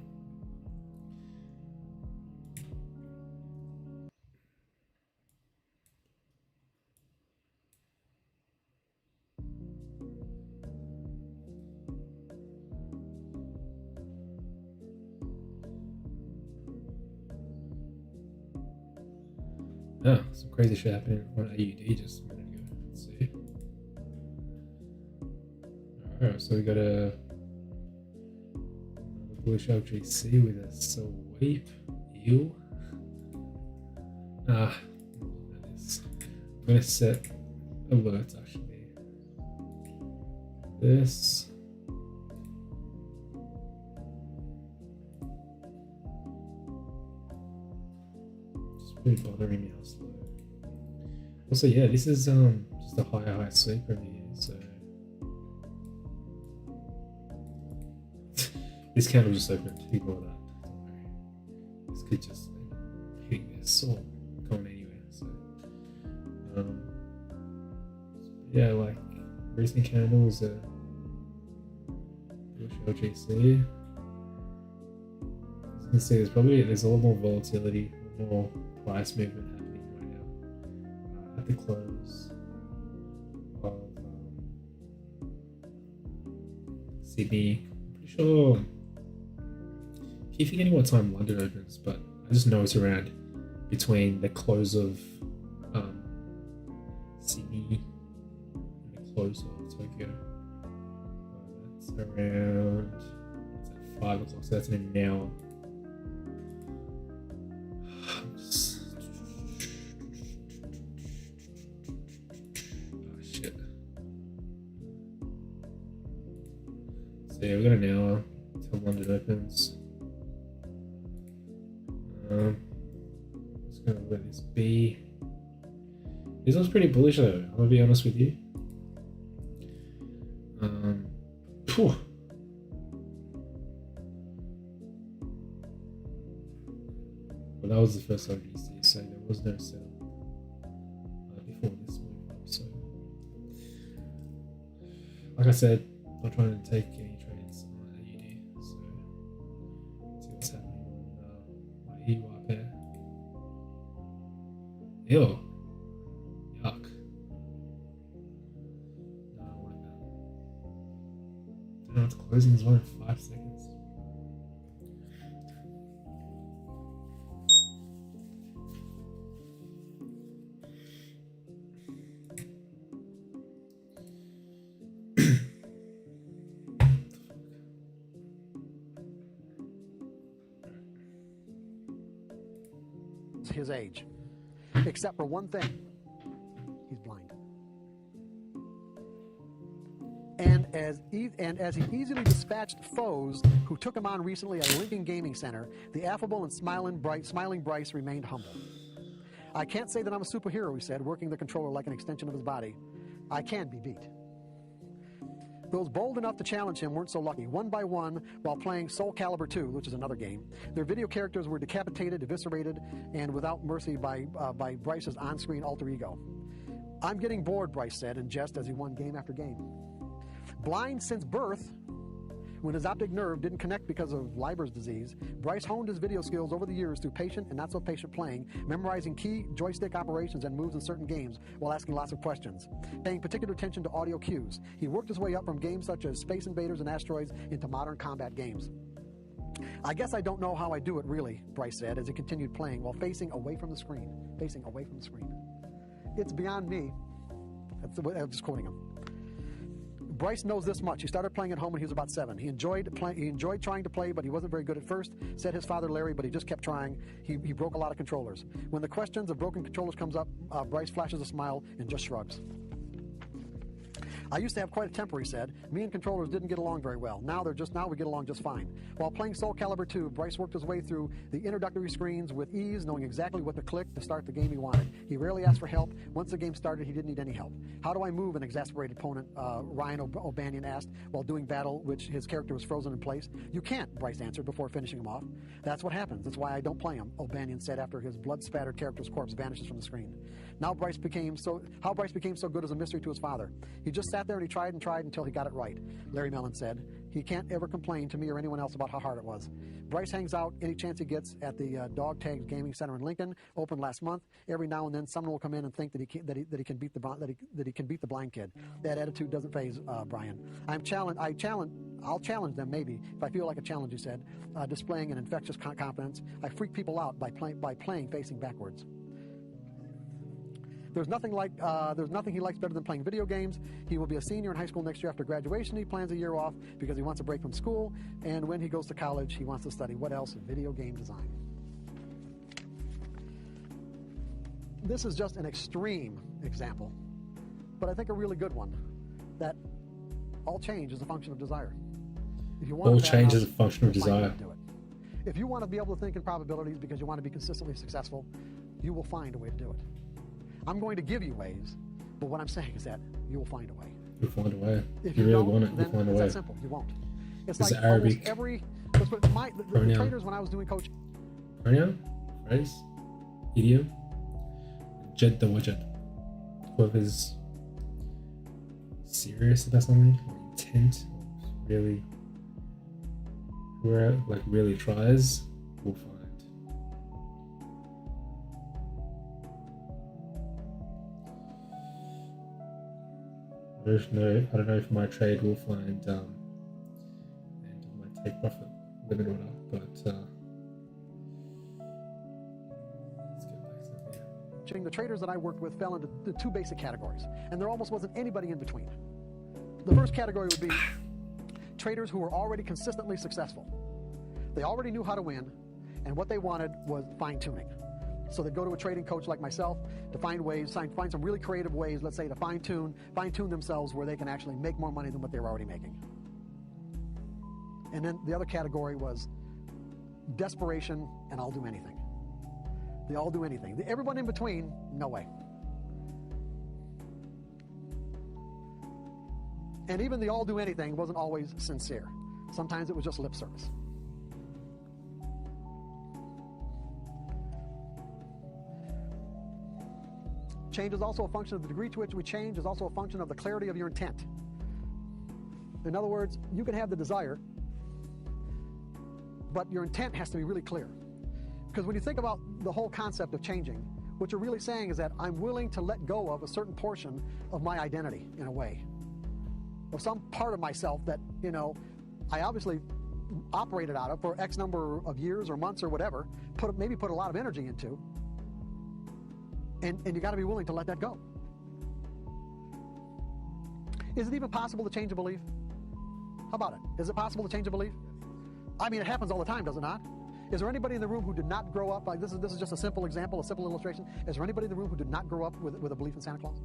Oh, some crazy shit happening on AUD just a minute ago. Let's see. Alright, so we got a bullish LGC with a sweep. Ew. That is. I'm gonna set alerts actually. This. Really bothering me how slow. Also, yeah, this is just a high sleep over here, so this candle just opened. Ignore that. Don't worry. This could just end up hitting this or going anywhere. So, yeah, like recent candle is a bullish LGC. As you can see, there's a lot more volatility, more price movement happening right now at the close of Sydney. I'm pretty sure. I keep forgetting what time London opens, but I just know it's around between the close of Sydney and the close of Tokyo. That's around 5 o'clock, so that's in an hour. So yeah, we've got an hour till London opens. Just gonna let this be. This one's pretty bullish though, I'm gonna be honest with you. Well, that was the first ODC, so there was no setup before this move up. So, like I said, I'm trying to take any trades on AUD, so let's see what's happening on my EU pair. Ew. Yuck. No, I don't like that. I don't know, it's closing as well in 5 seconds. His age, except for one thing: he's blind. And as he easily dispatched foes who took him on recently at Lincoln Gaming Center, the affable and smiling Bryce remained humble. "I can't say that I'm a superhero," he said, working the controller like an extension of his body. "I can be beat." Those bold enough to challenge him weren't so lucky. One by one, while playing Soul Calibur 2, which is another game, their video characters were decapitated, eviscerated, and without mercy by Bryce's on-screen alter ego. "I'm getting bored," Bryce said in jest as he won game after game. Blind since birth, when his optic nerve didn't connect because of Leiber's disease, Bryce honed his video skills over the years through patient and not so patient playing, memorizing key joystick operations and moves in certain games while asking lots of questions, paying particular attention to audio cues. He worked his way up from games such as Space Invaders and Asteroids into modern combat games. "I guess I don't know how I do it, really," Bryce said as he continued playing while facing away from the screen. "It's beyond me." I'm just quoting him. Bryce knows this much. He started playing at home when he was about 7. He enjoyed trying to play, but he wasn't very good at first, said his father Larry, but he just kept trying. He broke a lot of controllers. When the questions of broken controllers comes up, Bryce flashes a smile and just shrugs. I used to have quite a temper, he said. Me and controllers didn't get along very well. Now we get along just fine. While playing Soul Calibur 2, Bryce worked his way through the introductory screens with ease, knowing exactly what to click to start the game he wanted. He rarely asked for help. Once the game started, he didn't need any help. How do I move an exasperated opponent, Ryan O'Banion asked, while doing battle, which his character was frozen in place. You can't, Bryce answered before finishing him off. That's what happens. That's why I don't play him, O'Banion said after his blood-spattered character's corpse vanishes from the screen. How Bryce became so good is a mystery to his father. He just sat there and he tried until he got it right, Larry Mellon said. He can't ever complain to me or anyone else about how hard it was. Bryce hangs out any chance he gets at the Dog Tags Gaming Center in Lincoln, opened last month. Every now and then, someone will come in and think that he can beat the blind kid. That attitude doesn't faze Brian. I'll challenge them maybe if I feel like a challenge, he said, displaying an infectious confidence. I freak people out by playing facing backwards. There's nothing he likes better than playing video games. He will be a senior in high school next year after graduation. He plans a year off because he wants a break from school. And when he goes to college, he wants to study what else? Video game design. This is just an extreme example, but I think a really good one. That all change is a function of desire. If you want all change is a function of desire. If you want to be able to think in probabilities because you want to be consistently successful, you will find a way to do it. I'm going to give you ways, but what I'm saying is that you will find a way. You'll find a way. If you really want it, then you'll find a it's way. that simple. You won't. It's like Arabic. The pronoun. traders when I was doing coaching. Pronoun, phrase, idiom, jed the wajad. Whoever's serious about something, or intent, really, whoever really tries, will find. I don't know if my trade will find and my take profit limit order, but let's get back to The traders that I worked with fell into the two basic categories, and there almost wasn't anybody in between. The first category would be traders who were already consistently successful. They already knew how to win, and what they wanted was fine-tuning. So they'd go to a trading coach like myself to find some really creative ways, let's say, to fine-tune themselves where they can actually make more money than what they were already making. And then the other category was desperation and I'll do anything. They all do anything. Everyone in between, no way. And even the all do anything wasn't always sincere. Sometimes it was just lip service. Change is also a function of the degree to which we change, is also a function of the clarity of your intent. In other words, you can have the desire, but your intent has to be really clear. Because when you think about the whole concept of changing, what you're really saying is that I'm willing to let go of a certain portion of my identity, in a way. Of some part of myself that, I obviously operated out of for X number of years or months or whatever, maybe put a lot of energy into. And you got to be willing to let that go. Is it even possible to change a belief? How about it? Is it possible to change a belief? I mean, it happens all the time, does it not? Is there anybody in the room who did not grow up, this is just a simple example, a simple illustration. Is there anybody in the room who did not grow up with a belief in Santa Claus?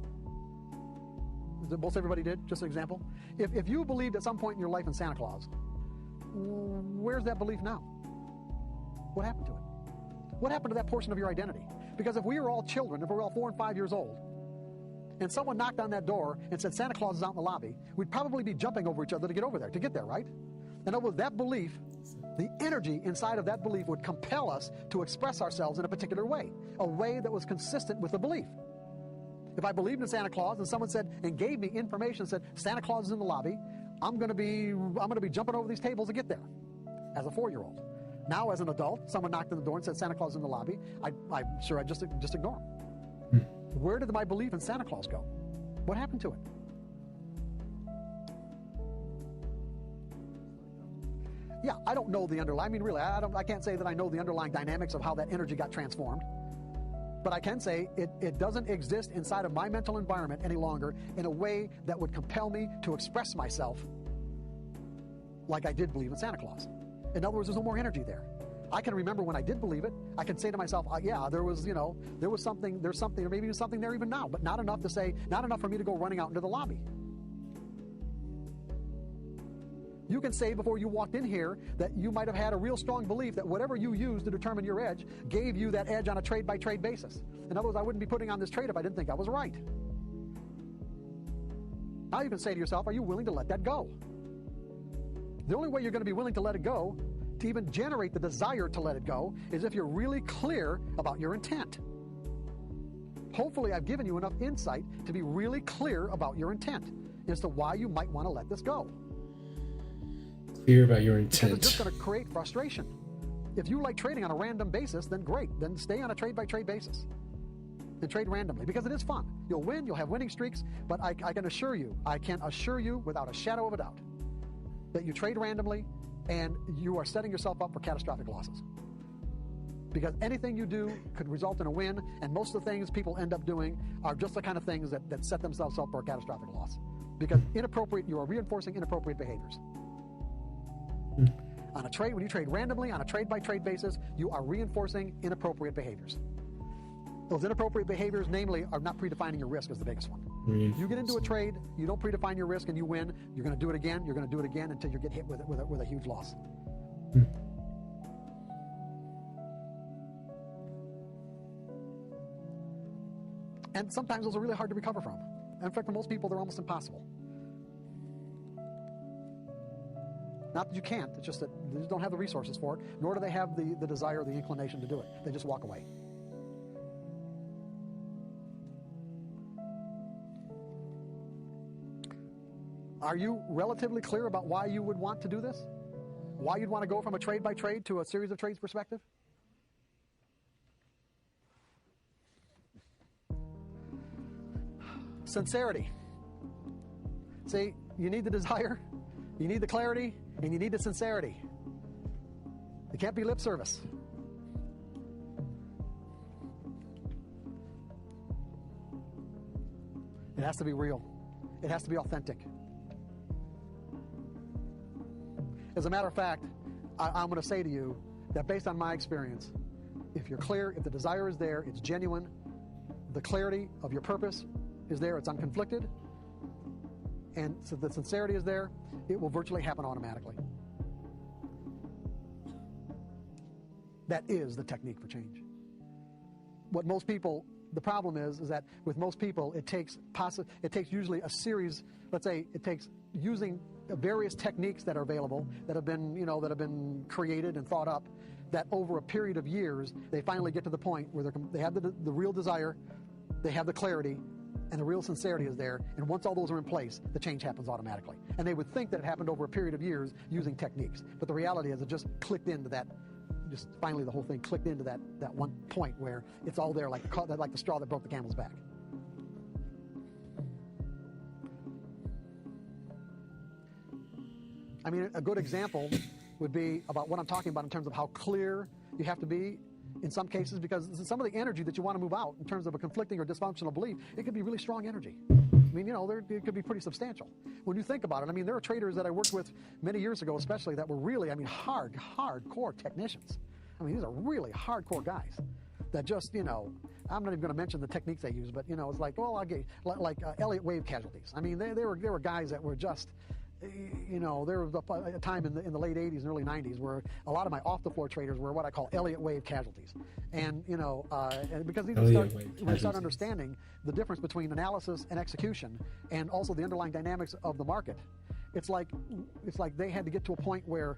Most everybody did, just an example. If you believed at some point in your life in Santa Claus, where's that belief now? What happened to it? What happened to that portion of your identity? Because if we were all children, if we were all 4 and 5 years old, and someone knocked on that door and said Santa Claus is out in the lobby, we'd probably be jumping over each other to get there, right? In other words, that belief, the energy inside of that belief would compel us to express ourselves in a particular way, a way that was consistent with the belief. If I believed in Santa Claus and someone said and gave me information and said Santa Claus is in the lobby, I'm going to be jumping over these tables to get there, as a 4-year-old. Now, as an adult, someone knocked on the door and said Santa Claus is in the lobby. I'm sure I'd just ignore him. Where did my belief in Santa Claus go? What happened to it? Yeah, I don't know the underlying. I mean, really, I can't say that I know the underlying dynamics of how that energy got transformed. But I can say it doesn't exist inside of my mental environment any longer in a way that would compel me to express myself like I did believe in Santa Claus. In other words, there's no more energy there. I can remember when I did believe it. I can say to myself, yeah, there's something, or maybe there's something there even now, but not enough for me to go running out into the lobby. You can say before you walked in here that you might have had a real strong belief that whatever you used to determine your edge gave you that edge on a trade-by-trade basis. In other words, I wouldn't be putting on this trade if I didn't think I was right. Now you can say to yourself, are you willing to let that go? The only way you're going to be willing to let it go, to even generate the desire to let it go, is if you're really clear about your intent. Hopefully I've given you enough insight to be really clear about your intent as to why you might want to let this go. Clear about your Because intent. it's just going to create frustration. If you like trading on a random basis, then great. Then stay on a trade-by-trade basis and trade randomly, because it is fun. You'll win, you'll have winning streaks, but I can assure you without a shadow of a doubt that you trade randomly and you are setting yourself up for catastrophic losses. Because anything you do could result in a win, and most of the things people end up doing are just the kind of things that set themselves up for a catastrophic loss. Because you are reinforcing inappropriate behaviors. On a trade, when you trade randomly on a trade-by-trade basis, you are reinforcing inappropriate behaviors. Those inappropriate behaviors, namely, are not predefining your risk is the biggest one. You get into a trade, you don't predefine your risk, and you win. You're going to do it again. You're going to do it again until you get hit with a huge loss. And sometimes those are really hard to recover from. In fact, for most people, they're almost impossible. Not that you can't, it's just that they just don't have the resources for it, nor do they have the desire or the inclination to do it. They just walk away. Are you relatively clear about why you would want to do this? Why you'd want to go from a trade-by-trade to a series of trades perspective? Sincerity. See, you need the desire, you need the clarity, and you need the sincerity. It can't be lip service. It has to be real. It has to be authentic. As a matter of fact, I'm going to say to you that based on my experience, if you're clear, if the desire is there, it's genuine, the clarity of your purpose is there, it's unconflicted, and so the sincerity is there, it will virtually happen automatically. That is the technique for change. What most people, the problem is that with most people, it takes usually a series, let's say it takes using various techniques that are available, that have been created and thought up, that over a period of years, they finally get to the point where they have the real desire, they have the clarity, and the real sincerity is there, and once all those are in place, the change happens automatically. And they would think that it happened over a period of years using techniques, but the reality is it just clicked into that, just finally the whole thing clicked into that one point where it's all there like the straw that broke the camel's back. I mean, a good example would be about what I'm talking about in terms of how clear you have to be in some cases, because some of the energy that you want to move out in terms of a conflicting or dysfunctional belief, it could be really strong energy. I mean, it could be pretty substantial. When you think about it, I mean, there are traders that I worked with many years ago, especially, that were really, hardcore technicians. I mean, these are really hardcore guys that just, I'm not even going to mention the techniques they use, but, it's like, like Elliott wave casualties. I mean, there were guys that were just, there was a time in the late 80s and early 90s where a lot of my off-the-floor traders were what I call Elliott wave casualties. And, because we start understanding the difference between analysis and execution, and also the underlying dynamics of the market, it's like they had to get to a point where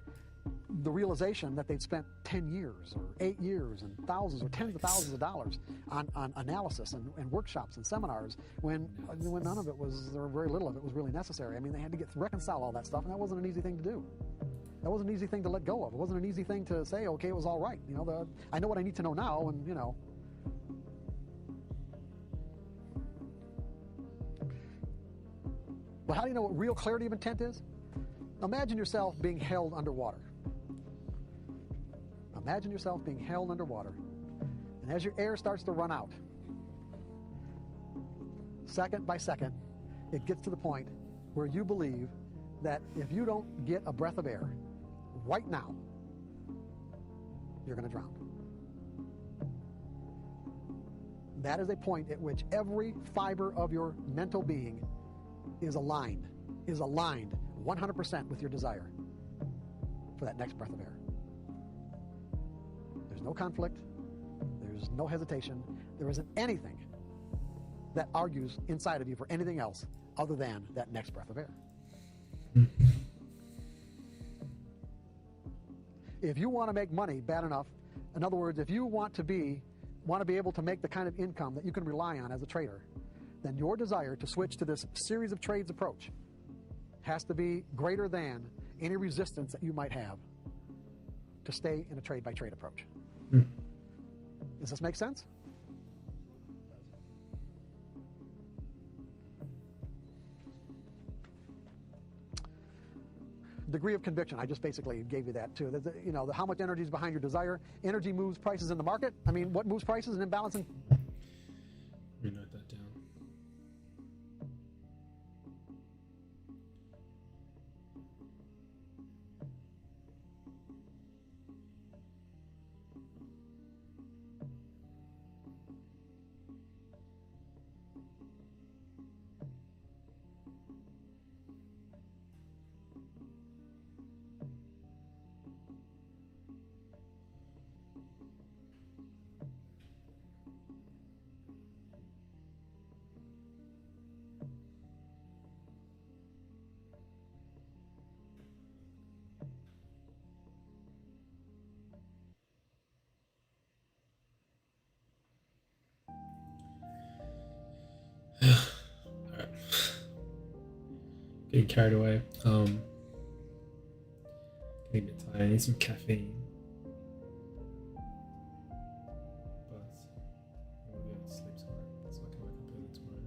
the realization that they'd spent 10 years or 8 years and thousands or tens of thousands of dollars on analysis and workshops and seminars when none of it was, or very little of it was really necessary. I mean, they had to reconcile all that stuff, and that wasn't an easy thing to do. That wasn't an easy thing to let go of. It wasn't an easy thing to say, okay, it was all right. I know what I need to know now, and But how do you know what real clarity of intent is? Imagine yourself being held underwater. Imagine yourself being held underwater. And as your air starts to run out, second by second, it gets to the point where you believe that if you don't get a breath of air right now, you're going to drown. That is a point at which every fiber of your mental being is aligned 100% with your desire. for that next breath of air. There's no conflict. There's no hesitation. There isn't anything that argues inside of you for anything else other than that next breath of air. If you want to make money bad enough, in other words, if you want to be able to make the kind of income that you can rely on as a trader, then your desire to switch to this series of trades approach has to be greater than any resistance that you might have to stay in a trade by trade approach. Does this make sense? Degree of conviction, I just basically gave you that too. You know, how much energy is behind your desire. Energy moves prices in the market. I mean, what moves prices? An imbalance in... Let me note that down. Alright. Getting carried away. Getting a bit tired. I need some caffeine. But I won't be able to sleep tonight, so I can wake up early tomorrow.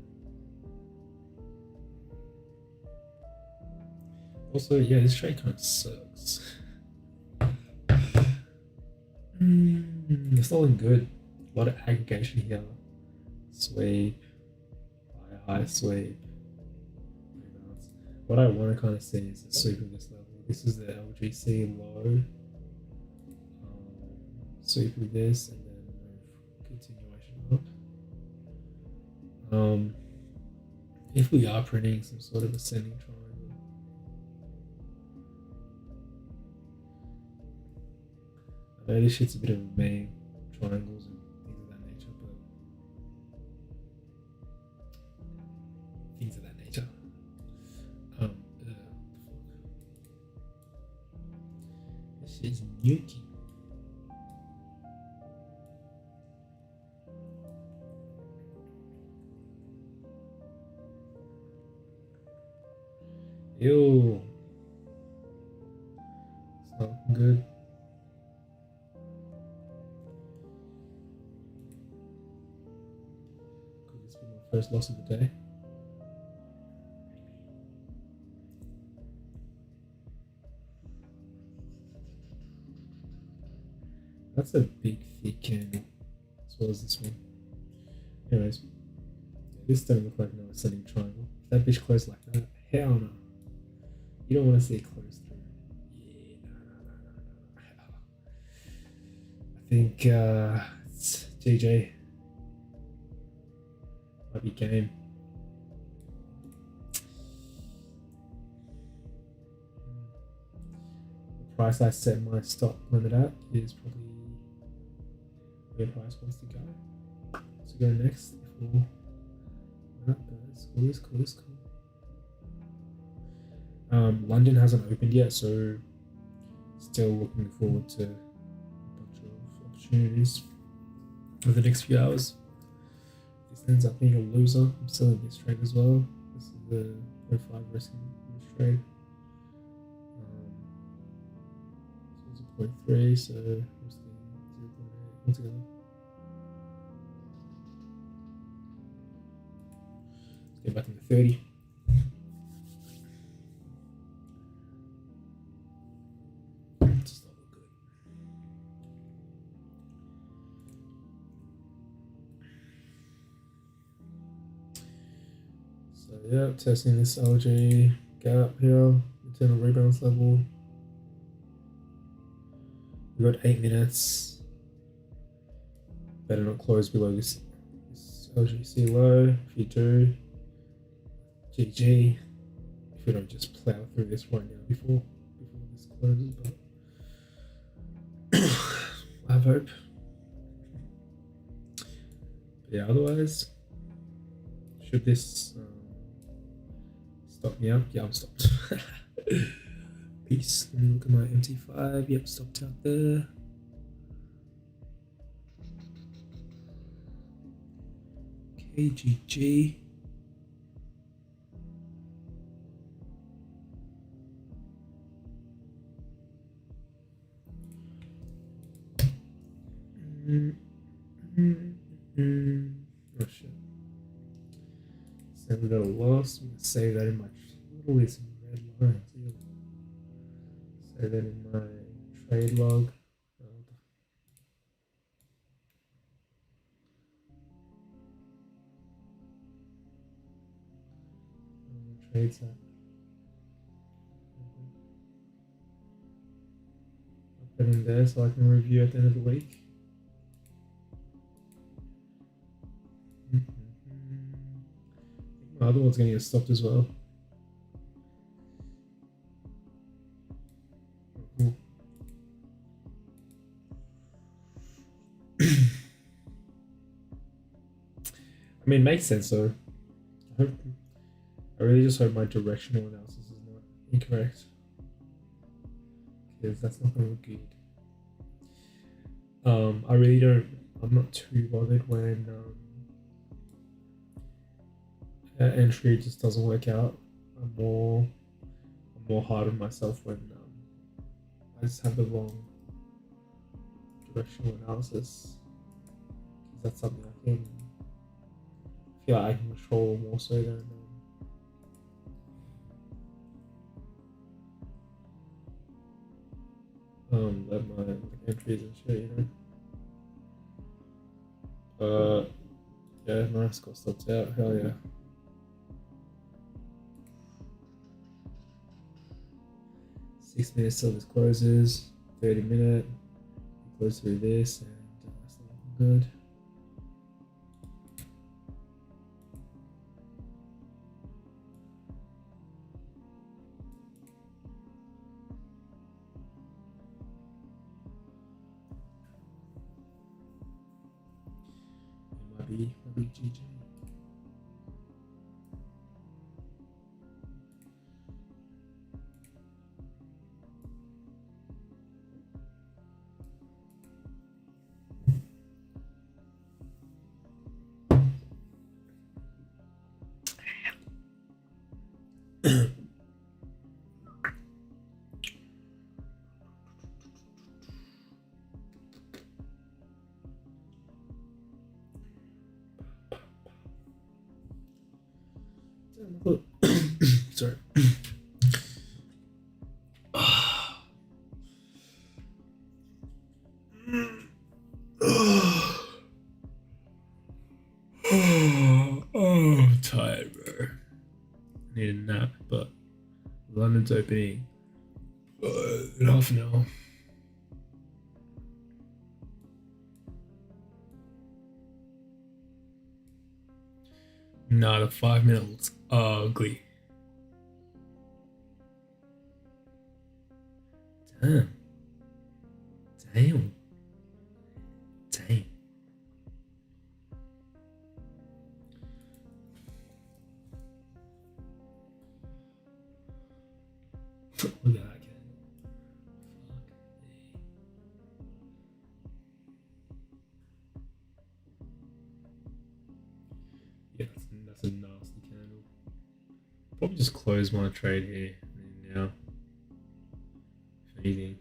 Also, yeah, this trade kind of sucks. It's not looking good. A lot of aggregation here. Sweep, buy high sweep, rebalance. What I want to kind of see is the sweep of this level. This is the LGC low. Sweep with this and then move continuation up. If we are printing some sort of ascending triangle, I know this shit's a bit of a meme, triangles and things of that nature, but things of that nature. This is nuking. Ew. It's not looking good. Could this be my first loss of the day? That's a big thick candle, as well as this one. Anyways, this don't look like no ascending triangle. If that bitch closed like that, hell no. You don't want to see it close through. Yeah, no. I think it's GG. Might be game. The price I set my stop limit at is probably where the price wants to go. So go next before that, but it's cool, it's cool, it's cool. London hasn't opened yet, so still looking forward to a bunch of opportunities over the next few hours. If this ends up being a loser, I'm selling this trade as well. This is the 0.5 risk in this trade. So it's a 0.3, so what's the 0.8 altogether? Let's get back into 30. Yeah, testing this LG gap here, internal rebalance level. We've got 8 minutes. Better not close below this LGC low. If you do, GG. If we don't just plow through this right now before this closes, but have hope. But yeah, otherwise, should this stop me up? Yeah, I'm stopped. Peace. Let me look at my MT5. Yep, stopped out there. KGG. Oh shit. So we got a loss. I'm gonna save that in my little some red lines. Save that in my trade log. Trades that. Put in there so I can review at the end of the week. My other one's gonna get stopped as well. Cool. I mean, it makes sense though. I really just hope my directional analysis is not incorrect, because that's not gonna look good. I really don't. I'm not too bothered when an entry just doesn't work out. I'm more hard on myself when I just have the wrong directional analysis, because that's something I can feel like I can control more so than let my entries and shit, you know. Yeah, nice, got stopped out. Hell yeah. Six minutes till this closes. 30-minute. Close through this, and that's looking good. Might be GG. Sorry. I'm tired, bro. I need a nap, but London's opening in half an hour. Nah, the 5-minute looks ugly. Damn. Damn. Damn. Look at that cat. Yeah, that's a nasty candle. Probably just close my trade here and now. If anything.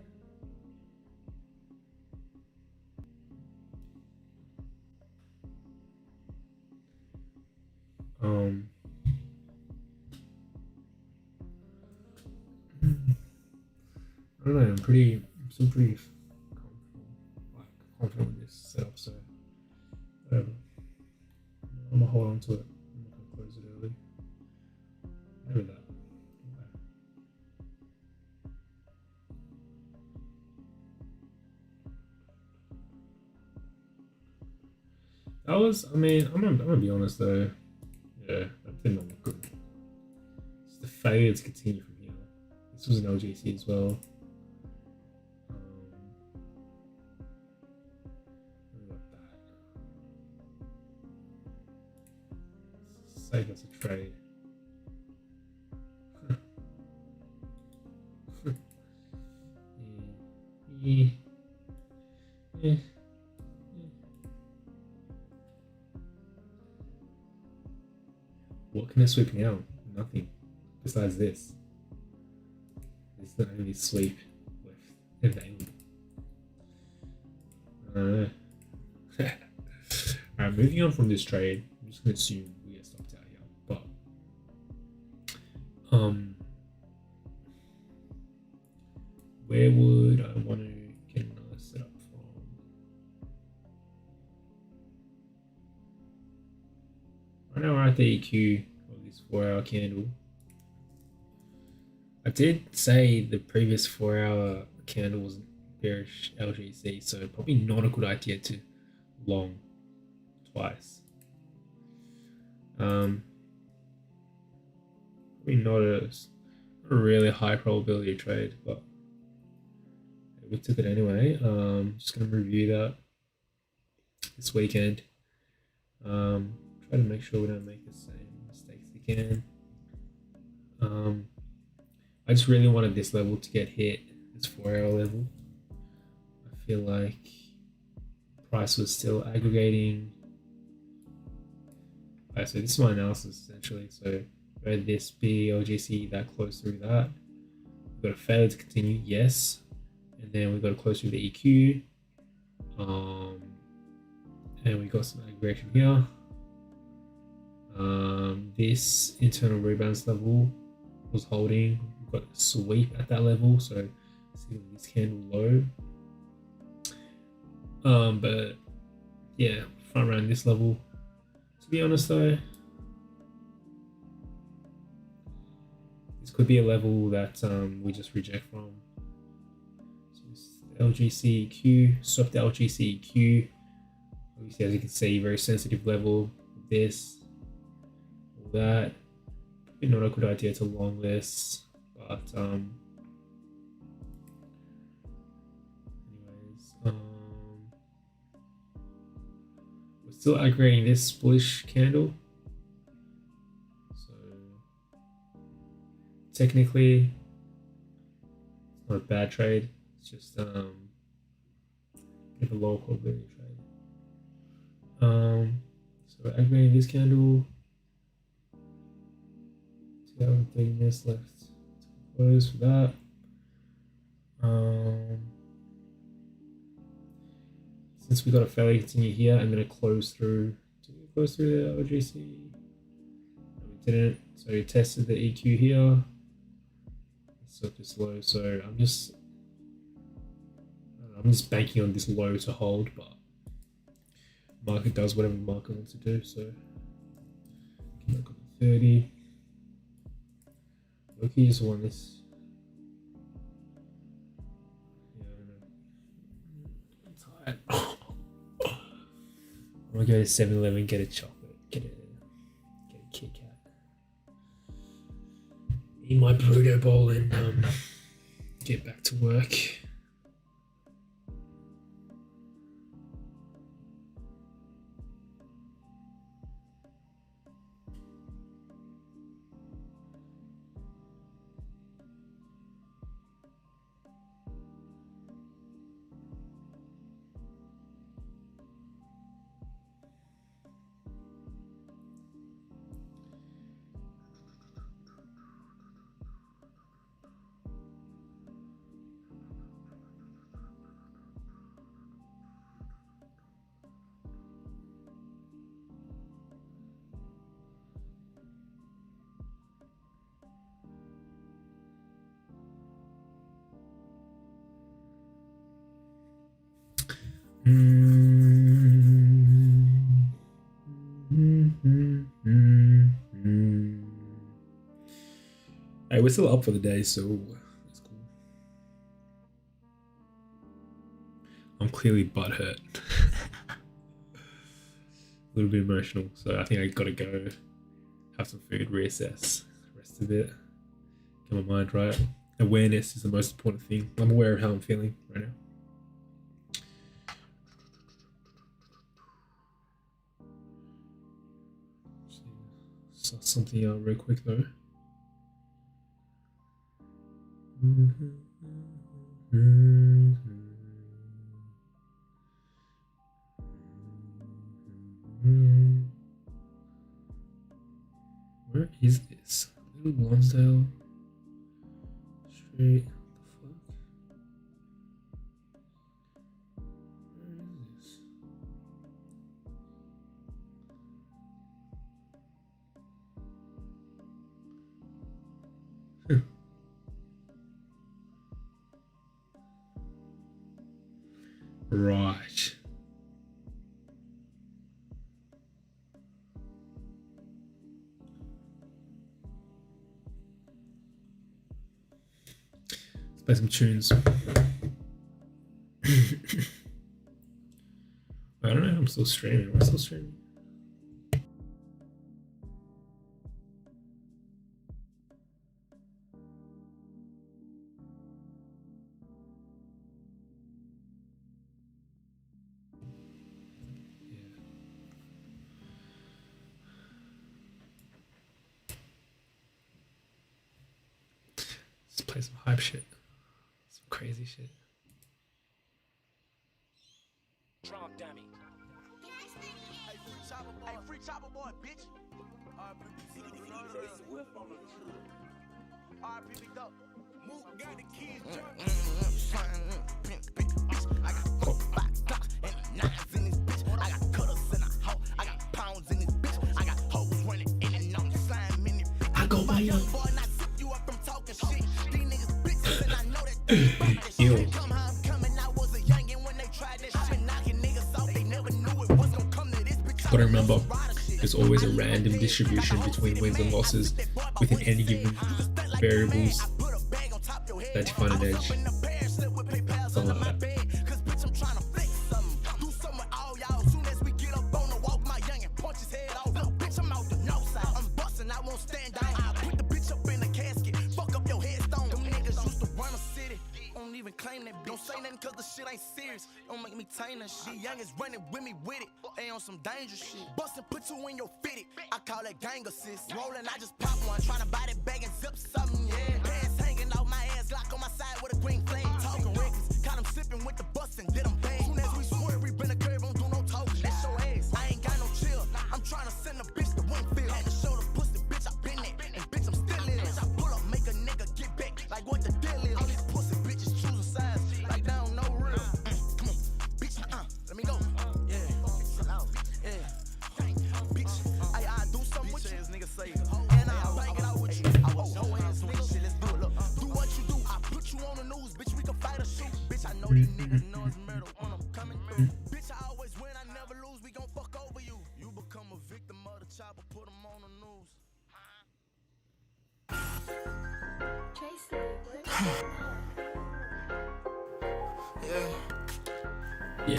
I don't know. I'm still pretty confident with this setup. So I'm gonna hold on to it. I'm not gonna close it early. Never that. That was. I mean, I'm gonna be honest though. Yeah, that did not look good. It's the failure to continue from here. This was an LGC as well. say that's a trade. Yeah. Yeah. What can I sweep now? Nothing. Besides this. There's the only sweep left available. Alright, moving on from this trade. I'm just gonna assume we get stopped out here. But where would I want to get another setup from? Right now we're at the EQ of this 4-hour candle. I did say the previous 4-hour candle was bearish LGC, so probably not a good idea to long twice. Probably not a really high probability trade, but we took it anyway. Just gonna review that this weekend. Try to make sure we don't make the same mistakes again. I just really wanted this level to get hit, this 4-hour level. I feel like price was still aggregating. Alright, so this is my analysis essentially. So read this BLGC that close through that. We've got a failure to continue, yes. And then we got to close through the EQ. And we got some aggregation here. This internal rebalance level was holding. We've got a sweep at that level, so see this candle low. But yeah, front round this level. To be honest though, this could be a level that we just reject from. So this LGCQ, swap the LGCQ. Obviously, as you can see, very sensitive level. This, all that. Probably not a good idea to long this, but anyways, we're still aggregating this bullish candle. So technically, it's not a bad trade. It's just a bit of a low probability trade. So we're aggregating this candle. 30 minutes left to close for that. Since we got a failure to continue here, I'm going to close through. Did we close through the OGC? No, we didn't. So we tested the EQ here. It's this low. So I'm just banking on this low to hold, but market does whatever the market wants to do. So come back on the 30. Loki just won this. Yeah, I'm tired. I'm gonna go to 7-Eleven, get a chocolate, get a Kit Kat, eat my burrito bowl, and get back to work. Hey, we're still up for the day, so that's cool. I'm clearly butthurt. A little bit emotional, so I think I gotta go have some food, reassess, rest of it, get my mind right. Awareness is the most important thing. I'm aware of how I'm feeling right now. saw something real quick though. Where is this? Little Lonsdale Street. What the fuck? Where is this? Right. Let's play some tunes. I don't know, I'm still streaming. Am I still streaming? Let's play some hype shit. Some crazy shit. Drop dummy. Hey, free chopper boy, bitch. RP big up. Mook got the keys. I got 4, 5 blocks and 9s in this bitch. I got cutters in a hoe. I got pounds in this bitch. I got hoes running in and on the slime in it. I go by young boy, not zip you up from talking shit. These niggas bitches and I know that they Yo. come how I'm coming. I was a youngin' when they tried that shit, knocking niggas off. They never knew it was gonna come to this bitch. Gotta remember, there's always a random distribution between wins and losses within any given variables that define an edge. Something like that. Claim that don't say nothing cause the shit ain't serious. Don't make me tame that shit. Young is running with me with it. They on some dangerous shit. Bustin' put you in your fitted. I call that gang assist. Rollin', I just pop one. Tryna buy that bag and zip something, yeah. Pants hanging out my ass, lock on my side with a green flame. Talking records, caught him sipping with the bustin', did him bang. Soon as we swerve, we been a curve, don't do no talking. That's your ass. I ain't got no chill. I'm tryna send a bitch to Winfield. Had to show the pussy, bitch, I been there. And bitch, I'm still in. Bitch, I pull up, make a nigga get back. Like what the deal is. All these pussy bitches choosing sides. Like they don't know real. Come on, bitch, let me go. Yeah, yeah. Bitch, I do something with you. Nigga say, and I'll bang it out with you. I was no ass nigga, shit, let's do it. Look, do what you do. I put you on the news, bitch. We can fight or shoot. Bitch, I know these niggas know it's murder when I'm coming through. Bitch, I always win, I never lose. We gon' fuck over you. You become a victim of the chopper, put them on the news. Yeah.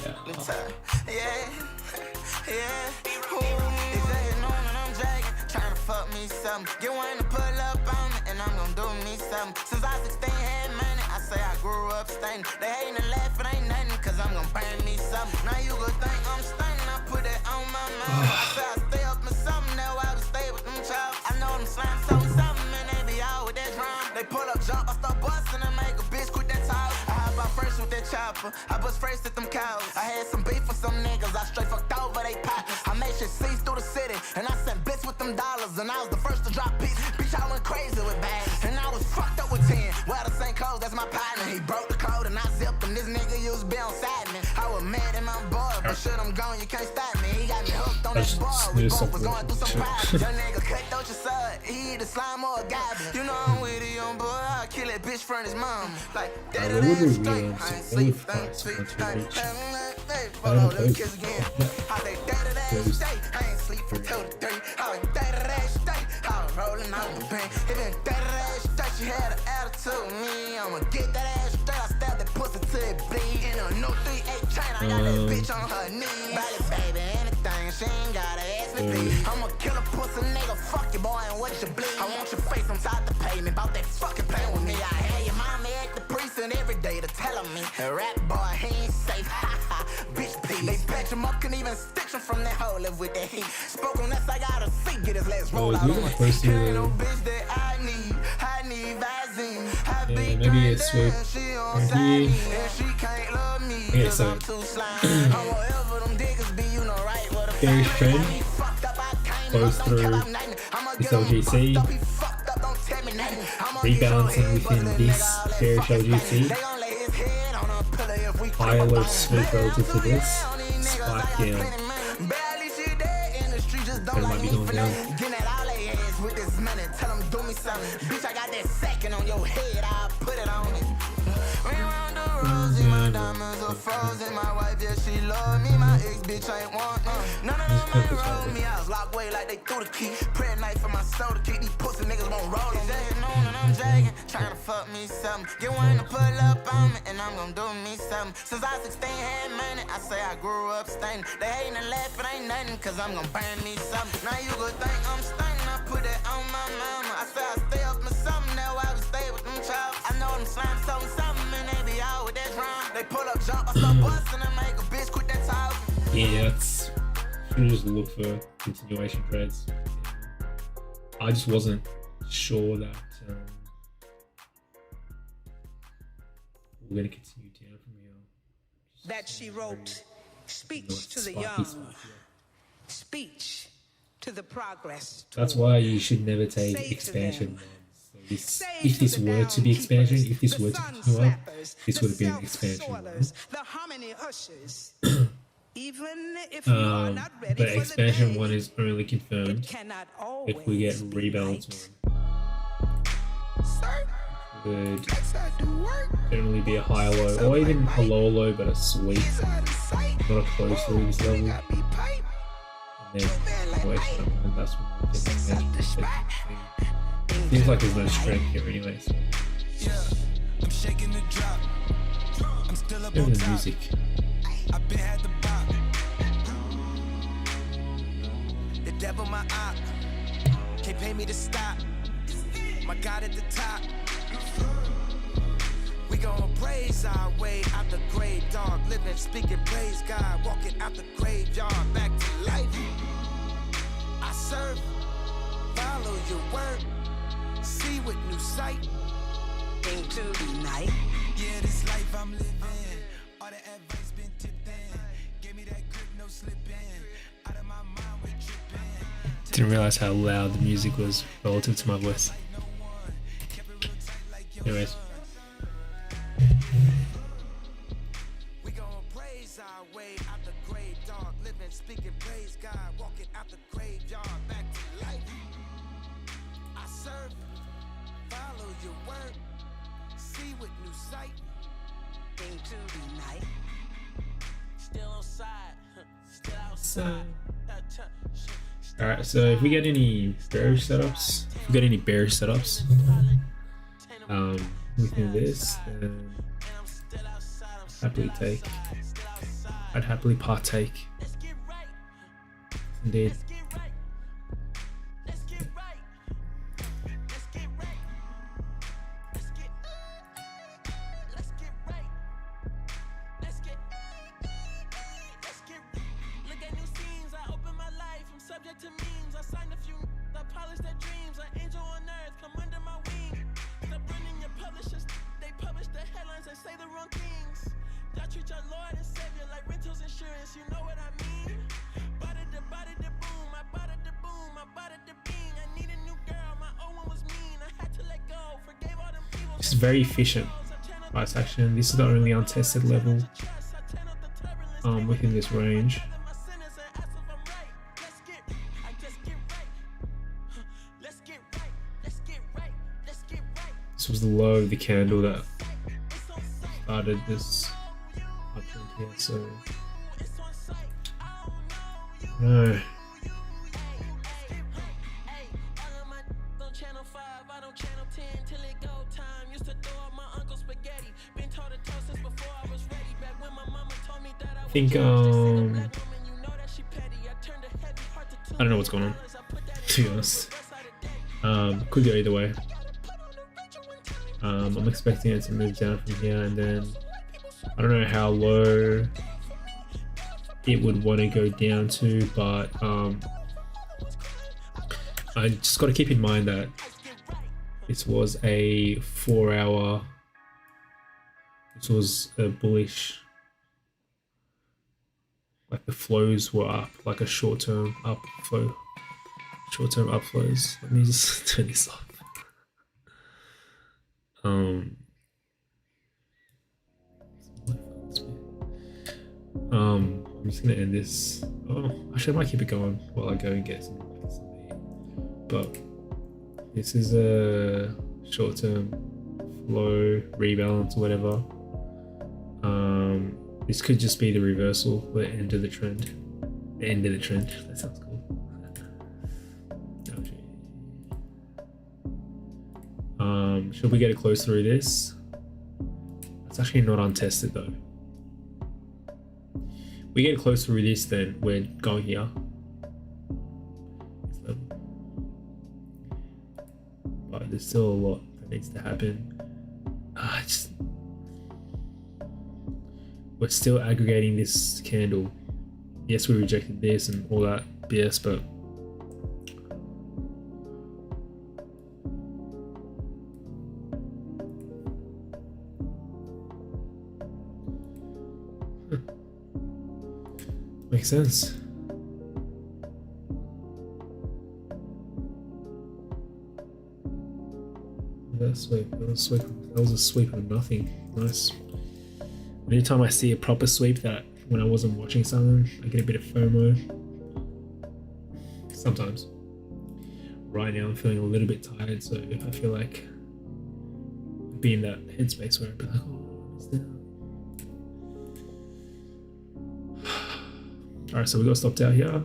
Trying to fuck me something. Get one to pull up on me, and I'm gonna do me something. Since I 16 had money, I say I grew up stunning. They hating and laughing, ain't nothing, cause I'm gonna burn me something. Now you gon' think I'm stunning, I put that on my mind. I say I stay up in something, now I would stay with them chops. I know them slime something, and they be out with that drum. They pull up, jump, I start busting and make a bitch quit that talk. I hop out first with that chopper, I bust first at them cows. I had some beef with some niggas, I straight fucked over they pockets. I made shit cease through the city, and I sent bits with them dollars, and I was the first to drop beats. Bitch, I went crazy with bags, and I was fucked up with 10. Well, the same clothes, that's my partner. He broke the code, and I zipped him. This nigga used to be on side me. I was mad at my boy, but shit, I'm gone, you can't stop me. He got me hooked on that bar. We both was going through some problems. Young nigga cut out your side, he either slime or a goblin. You know I'm with it, young boy. I'll kill that bitch from his mom. Like, that is straight. I ain't sleep, think, sweet, think, follow the kids again. I say, that is straight. I ain't sleep for 2 to 3. I was that straight. I was rolling out the pain. If it that straight, she had an attitude with me. I'ma get that ass straight. I stab that pussy till it bleed. In a new 3-8 chain, I got that bitch on her knees. Body, baby, anything. She ain't gotta ask me, please. I'ma kill a pussy nigga. Fuck you, boy, and what you bleed. I want your face inside the pavement. About that fucking pain with me. I had your mama at the precinct every day to tell me. A rap boy, he ain't safe. Ha ha, bitch, please. They bet stitch him up, couldn't even stitch him from that hole. Live with that heat. Spoke on us, I got a seat, get his legs roll out on my close to ain't no bitch that I need Visine. yeah, maybe a swoop right here. She can't love me, Okay, so bearish trend goes through this LGC, rebalancing within this bearish LGC, higher low swoop relative to this, spike down, and it might be going down. Bitch, I got that second on your head, I'll put it on it. Around the rosy, my diamonds are frozen. My wife, yeah, she love me. My ex bitch ain't want none of them roll me. I was locked away like they threw the key. Prayer night for my soul to keep these pussy niggas won't roll on me. And I'm dragging, trying to fuck me something. Get one to pull up on me, and I'm gonna do me something. Since I was 16, had money, I say I grew up stunning. They hating and laughing, ain't nothing, cause I'm gonna burn me something. Now you go think I'm stunning, I put it on my mama. I say I stay up with something, now I would stay with them child. I know them slime something, and they be out with that drum. They pull up, jump, I start busting and make a bitch quit that talk. Yeah, that's. Should just look for continuation trades. I just wasn't sure that we're going to continue down from here. That she wrote speech to the young, speech to the progress. That's why you should never take expansion. So if this were to be expansion, if this were to continue up, this would have been an expansion. The harmony ushers. Even if you are not ready but for expansion the day, one is only confirmed if we get rebalance one. Would generally be a higher low, or even a lower low, but a sweep, not a close through this level. And then away from it, and that's when we get the expansion. Seems like there's no strength here anyway. So. Here's the music. The devil my op can't pay me to stop. My God at the top. We gon' praise our way out the grave, dog. Living, speaking, praise God. Walking out the graveyard back to life. I serve, follow your word, see with new sight into the night. Yeah, this life I'm living. All the advice been tipped in. Gave me that grip, no slipping. Out of my mind, we tripping. Didn't realize how loud the music was relative to my voice. Anyways. We gon' praise our way out the grave, dog. Living, speaking, praise God. Walking out the graveyard back to life. I serve, follow your word, see with new sight into the night. Still on side, still outside. Alright, so if we get any bearish setups, within this, then I'd happily partake. Indeed. It's very efficient price action. This is the only untested level within this range. This was the low of the candle that started this uptrend here, so no. I think I don't know what's going on, to be honest. Could go either way. I'm expecting it to move down from here, and then I don't know how low it would want to go down to, but I just got to keep in mind that this was a 4 hour, this was a bullish, like the flows were up, like a short-term upflow, short-term upflows. Let me just turn this off. I'm just gonna end this. Oh, actually I might keep it going while I go and get some meat. But this is a short-term flow rebalance or whatever. This could just be the reversal, the end of the trend. The end of the trend. That sounds cool. Should we get a close through this? It's actually not untested though. We get close through this, then we're going here. But there's still a lot that needs to happen. We're still aggregating this candle. Yes, we rejected this and all that BS, but makes sense. That was a sweep of nothing. Nice. Anytime I see a proper sweep that when I wasn't watching something, I get a bit of FOMO. Sometimes. Right now I'm feeling a little bit tired, so I feel like I'd be in that headspace where I'd be like, oh, what's that? Alright, so we got stopped out here.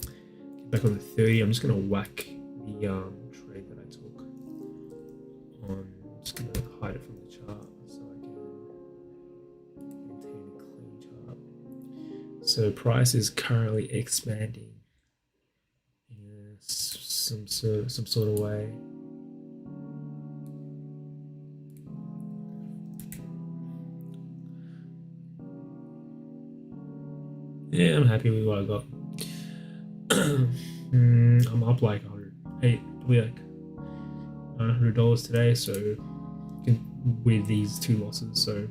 Get back on the 30. I'm just gonna whack the trade that I took on. I'm just gonna hide it from the chart so I can maintain a clean chart. So price is currently expanding in some sort of way. Yeah, I'm happy with what I got. I'm up like probably like $900 today, so with these two losses, so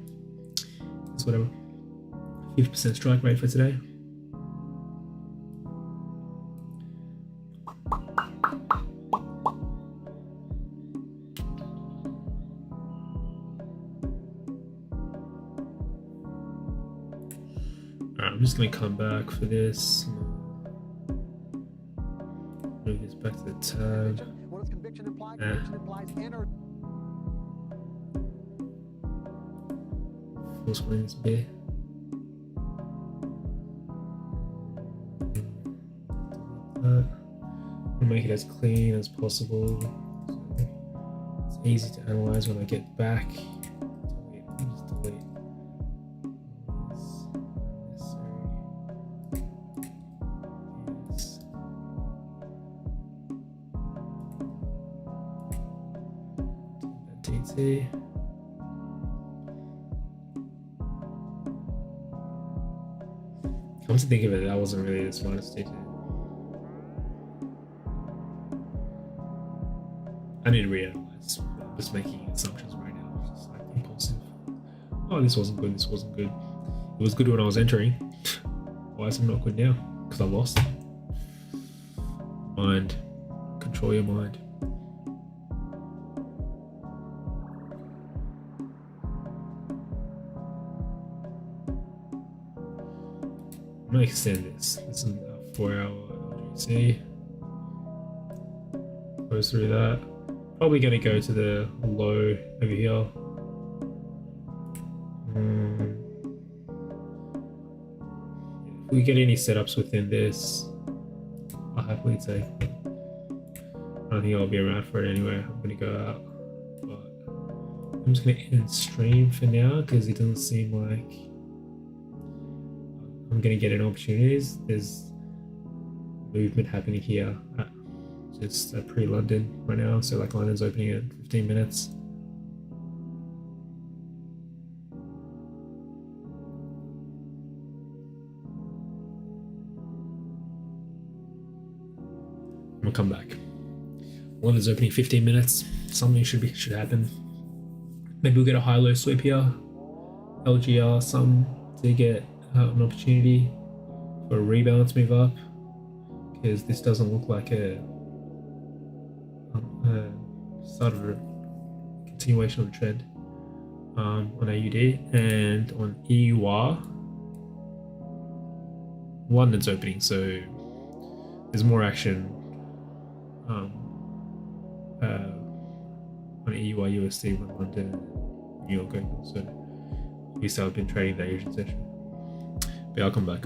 it's whatever. 50% strike rate for today. I'm just gonna come back for this. Move this back to the tab. What does conviction imply? Conviction implies enter. Full screen is big. I'll make it as clean as possible. So it's easy to analyze when I get back. Just delete. TT. Come to think of it, that wasn't really the smartest TT. I need to reanalyze. I'm just making assumptions right now. It's just like impulsive. Oh, this wasn't good. This wasn't good. It was good when I was entering. Why is it not good now? Because I lost. Mind. Control your mind. I'm gonna extend this. This is a 4-hour LGC. Goes through that. Probably gonna go to the low over here. If we get any setups within this, I'll happily take it. I don't think I'll be around for it anyway. I'm gonna go out. But I'm just gonna end stream for now because it doesn't seem like I'm gonna get any opportunities. There's movement happening here. It's pre-London right now, so like London's opening in 15 minutes. I'll come back. London's opening 15 minutes. Something should happen. Maybe we'll get a high-low sweep here. LGR, some to get an opportunity for a rebalance move up, because this doesn't look like a start of a continuation of the trend on AUD. And on EUR, London's opening, so there's more action on EUR USD when London and New York open. So at least I've been trading the Asian session. But I'll come back.